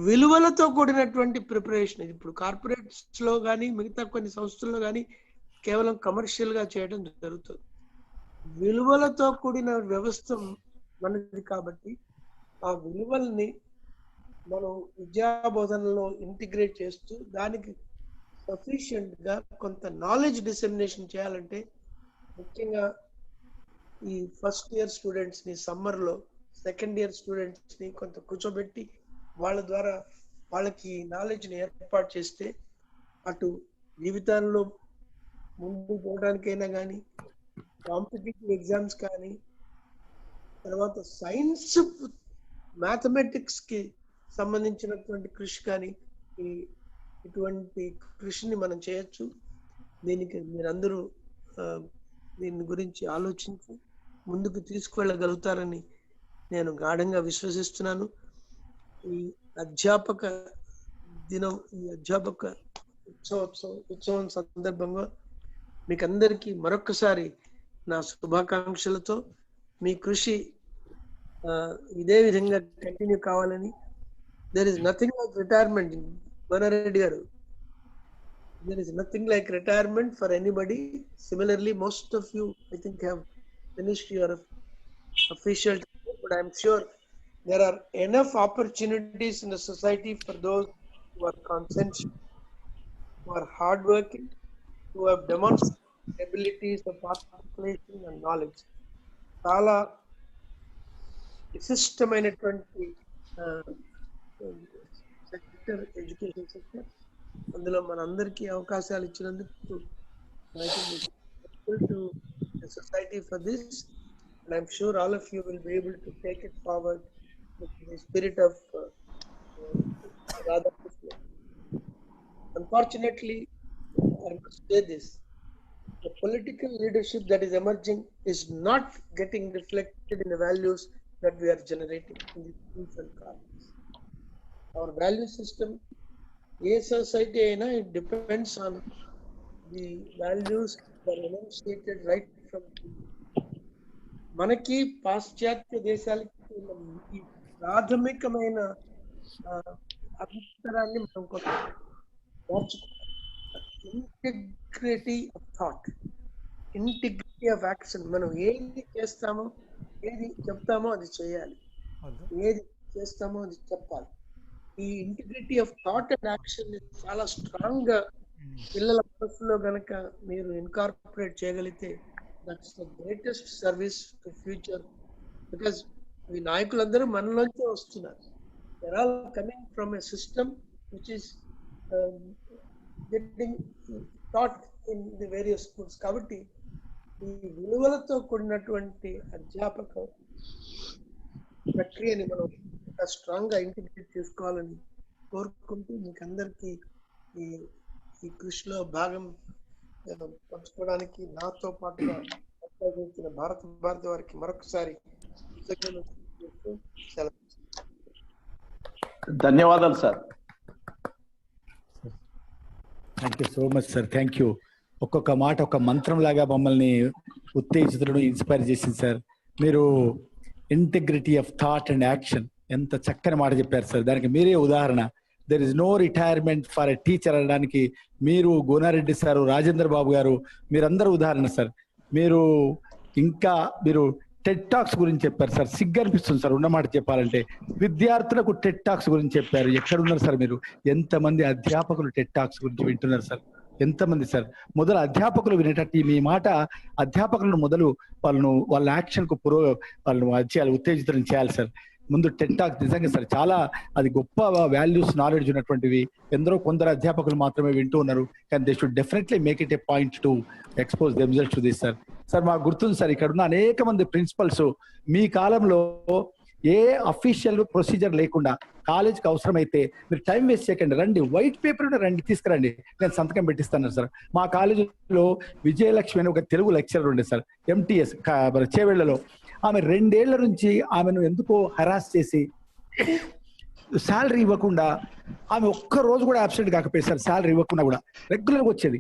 విలువలతో కూడినటువంటి ప్రిపరేషన్. ఇప్పుడు కార్పొరేట్స్ లో కానీ మిగతా కొన్ని సంస్థల్లో కానీ కేవలం కమర్షియల్ గా చేయడం జరుగుతుంది. విలువలతో కూడిన వ్యవస్థ మనది కాబట్టి ఆ విలువల్ని మనం విద్యా బోధనలో ఇంటిగ్రేట్ చేస్తూ దానికి సఫిషియెంట్ గా కొంత నాలెడ్జ్ డిసెమినేషన్ చేయాలంటే ముఖ్యంగా ఈ ఫస్ట్ ఇయర్ స్టూడెంట్స్ ని సమ్మర్ లో, సెకండ్ ఇయర్ స్టూడెంట్స్ ని కొంత కూర్చోబెట్టి వాళ్ళ ద్వారా వాళ్ళకి నాలెడ్జ్ ని ఏర్పాటు చేస్తే అటు జీవితాల్లో ముందుకు పోవడానికైనా కానీ, కాంపిటేటివ్ ఎగ్జామ్స్ కానీ, తర్వాత సైన్స్ మ్యాథమెటిక్స్ కి సంబంధించినటువంటి కృషి కానీ, ఇటువంటి కృషిని మనం చేయొచ్చు. దీనికి మీరందరూ దీని గురించి ఆలోచించి ముందుకు తీసుకువెళ్ళగలుగుతారని నేను గాఢంగా విశ్వసిస్తున్నాను. ఈ అధ్యాపక దినం, ఈ అధ్యాపక ఉత్సవం సందర్భంగా మీకు అందరికీ మరొకసారి నా శుభాకాంక్షలతో మీ కృషి ఇదే విధంగా కంటిన్యూ కావాలని. there is nothing like retirement, Banareddy garu. There is nothing like retirement for anybody. Similarly, most of you, I think, have finished your official time, but I'm sure there are enough opportunities in the society for those who are conscientious, who are hardworking, who have demonstrated abilities of articulation and knowledge. చాలా విశిష్టమైనటువంటి sector, education sector. అందులో మనందరికీ అవకాశాలు ఇచ్చినందుకు to the society for this, and I'm sure all of you will be able to take it forward with the spirit of Radha Krishna. Unfortunately, I must say this: the political leadership that is emerging is not getting reflected in the values that we are generating in the schools and colleges. Our value system, a society, it depends on the values that are enunciated right from మనకి పాశ్చాత్య దేశాలకి ఈ ప్రాథమికమైన అభిప్రాయాన్ని మనం కొంత integrity of thought, integrity of action. మనం ఏది చేస్తామో, ఏది చెప్తామో అది చేయాలి, ఏది చేస్తామో అది చెప్పాలి. ఈ integrity of thought and action చాలా స్ట్రాంగ్ గా పిల్లల మనసులో గనక మీరు ఇన్కార్పొరేట్ చేయగలిగితే that's the greatest service to future. Because ఈ నాయకులందరూ మనలోంచే వస్తున్నారు. They are coming from a system which is getting taught in the various schools. కాబట్టి ఈ విలువలతో కూడినటువంటి అధ్యాపక ప్రక్రియని మనం స్ట్రాంగ్ గా ఇంటిగ్రేట్ చేసుకోవాలని కోరుకుంటూ మీకు అందరికీ ఈ కృషిలో భాగం పంచుకోవడానికి నాతో పాటుగా చేసిన భారతి వారికి మరొకసారి ధన్యవాదాలు sir. Thank you so much sir. Thank you. ఒక్కొక్క మాట ఒక మంత్రం లాగా మమ్మల్ని ఉత్తేజితులను ఇన్స్పైర్ చేసింది సార్. మీరు integrity of thought and action ఎంత చక్కని మాట చెప్పారు సార్. దానికి మీరే ఉదాహరణ. There is no retirement for a teacher అనడానికి మీరు, గోనారెడ్డి సారు, రాజేంద్ర బాబు గారు, మీరందరూ ఉదాహరణ సార్. మీరు టెట్ టాక్స్ గురించి చెప్పారు సార్. సిగ్గు అనిపిస్తుంది సార్ ఉన్నమాట చెప్పాలంటే. విద్యార్థులకు టెట్ టాక్స్ గురించి చెప్పారు. ఎక్కడున్నారు సార్ మీరు? ఎంతమంది అధ్యాపకులు టెట్ టాక్స్ గురించి వింటున్నారు సార్? ఎంతమంది సార్? మొదలు అధ్యాపకులు వినేటట్టు మీ మాట అధ్యాపకులను మొదలు వాళ్ళ యాక్షన్ కు వాళ్ళను ఉత్తేజితం చేయాలి సార్. ముందు టెట్ టాక్ నిజంగా సార్ చాలా అది గొప్ప వాల్యూస్, నాలెడ్జ్ ఉన్నటువంటివి. కొందరు అధ్యాపకులు మాత్రమే వింటూ ఉన్నారు. కానీ they should definitely make it A point to expose themselves to this sir. Sir మాకు గుర్తుంది సార్, ఇక్కడ ఉన్న అనేక మంది ప్రిన్సిపల్స్ మీ కాలంలో ఏ అఫీషియల్ ప్రొసీజర్ లేకుండా కాలేజ్కి అవసరమైతే మీరు టైం వేస్ట్ చేయకండి, రండి, వైట్ పేపర్ రండి, తీసుకురండి, నేను సంతకం పెట్టిస్తాను సార్. మా కాలేజీలో విజయలక్ష్మి అని ఒక తెలుగు లెక్చరర్ ఉండే సార్, ఎంటీఎస్ చేవెళ్లలో. ఆమె 2 ఏళ్ల నుంచి ఆమెను ఎందుకో హరాస్ చేసి శాలరీ ఇవ్వకుండా, ఆమె ఒక్క రోజు కూడా అబ్సెంట్ కాకపోయింది సార్. శాలరీ ఇవ్వకుండా కూడా రెగ్యులర్గా వచ్చేది.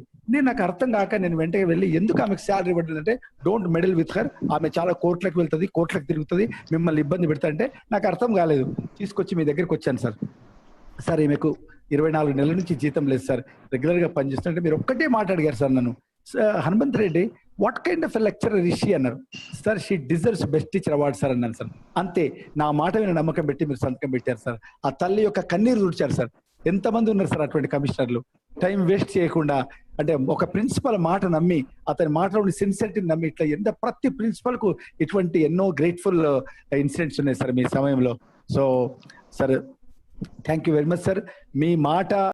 నాకు అర్థం కాక నేను వెంటనే వెళ్ళి ఎందుకు ఆమెకు శాలరీ ఇవ్వట్లేదంటే, డోంట్ మెడల్ విత్ హర్, ఆమె చాలా కోర్టులకు వెళ్తుంది, కోర్టులకు తిరుగుతుంది, మిమ్మల్ని ఇబ్బంది పెడతా అంటే నాకు అర్థం కాలేదు. తీసుకొచ్చి మీ దగ్గరికి వచ్చాను సార్. సార్ ఈమెకు 24 నెలల నుంచి జీతం లేదు సార్, రెగ్యులర్ గా పనిచేస్తుంటే మీరు ఒక్కటే మాట అడిగారు సార్ నన్ను, Hanumanth Reddy what kind of lecturer is she అన్నారు. Sir she deserves best teacher award sir అన్నాను సార్. అంతే, నా మాట మీద నమ్మకం పెట్టి మీరు సంతకం పెట్టారు సార్. ఆ తల్లి యొక్క కన్నీరు తుడిచారు సార్. ఎంతమంది ఉన్నారు సార్ అటువంటి కమిషనర్లు, టైం వేస్ట్ చేయకుండా, అంటే ఒక ప్రిన్సిపల్ మాట నమ్మి, అతని మాటలోని సిన్సియరిటీని నమ్మి, ఇట్లా ఎంత ప్రతి ప్రిన్సిపల్ కు ఇటువంటి ఎన్నో గ్రేట్ఫుల్ ఇన్సిడెంట్స్ ఉన్నాయి సార్ మీ సమయంలో. So sir thank you very much sir. మీ మాట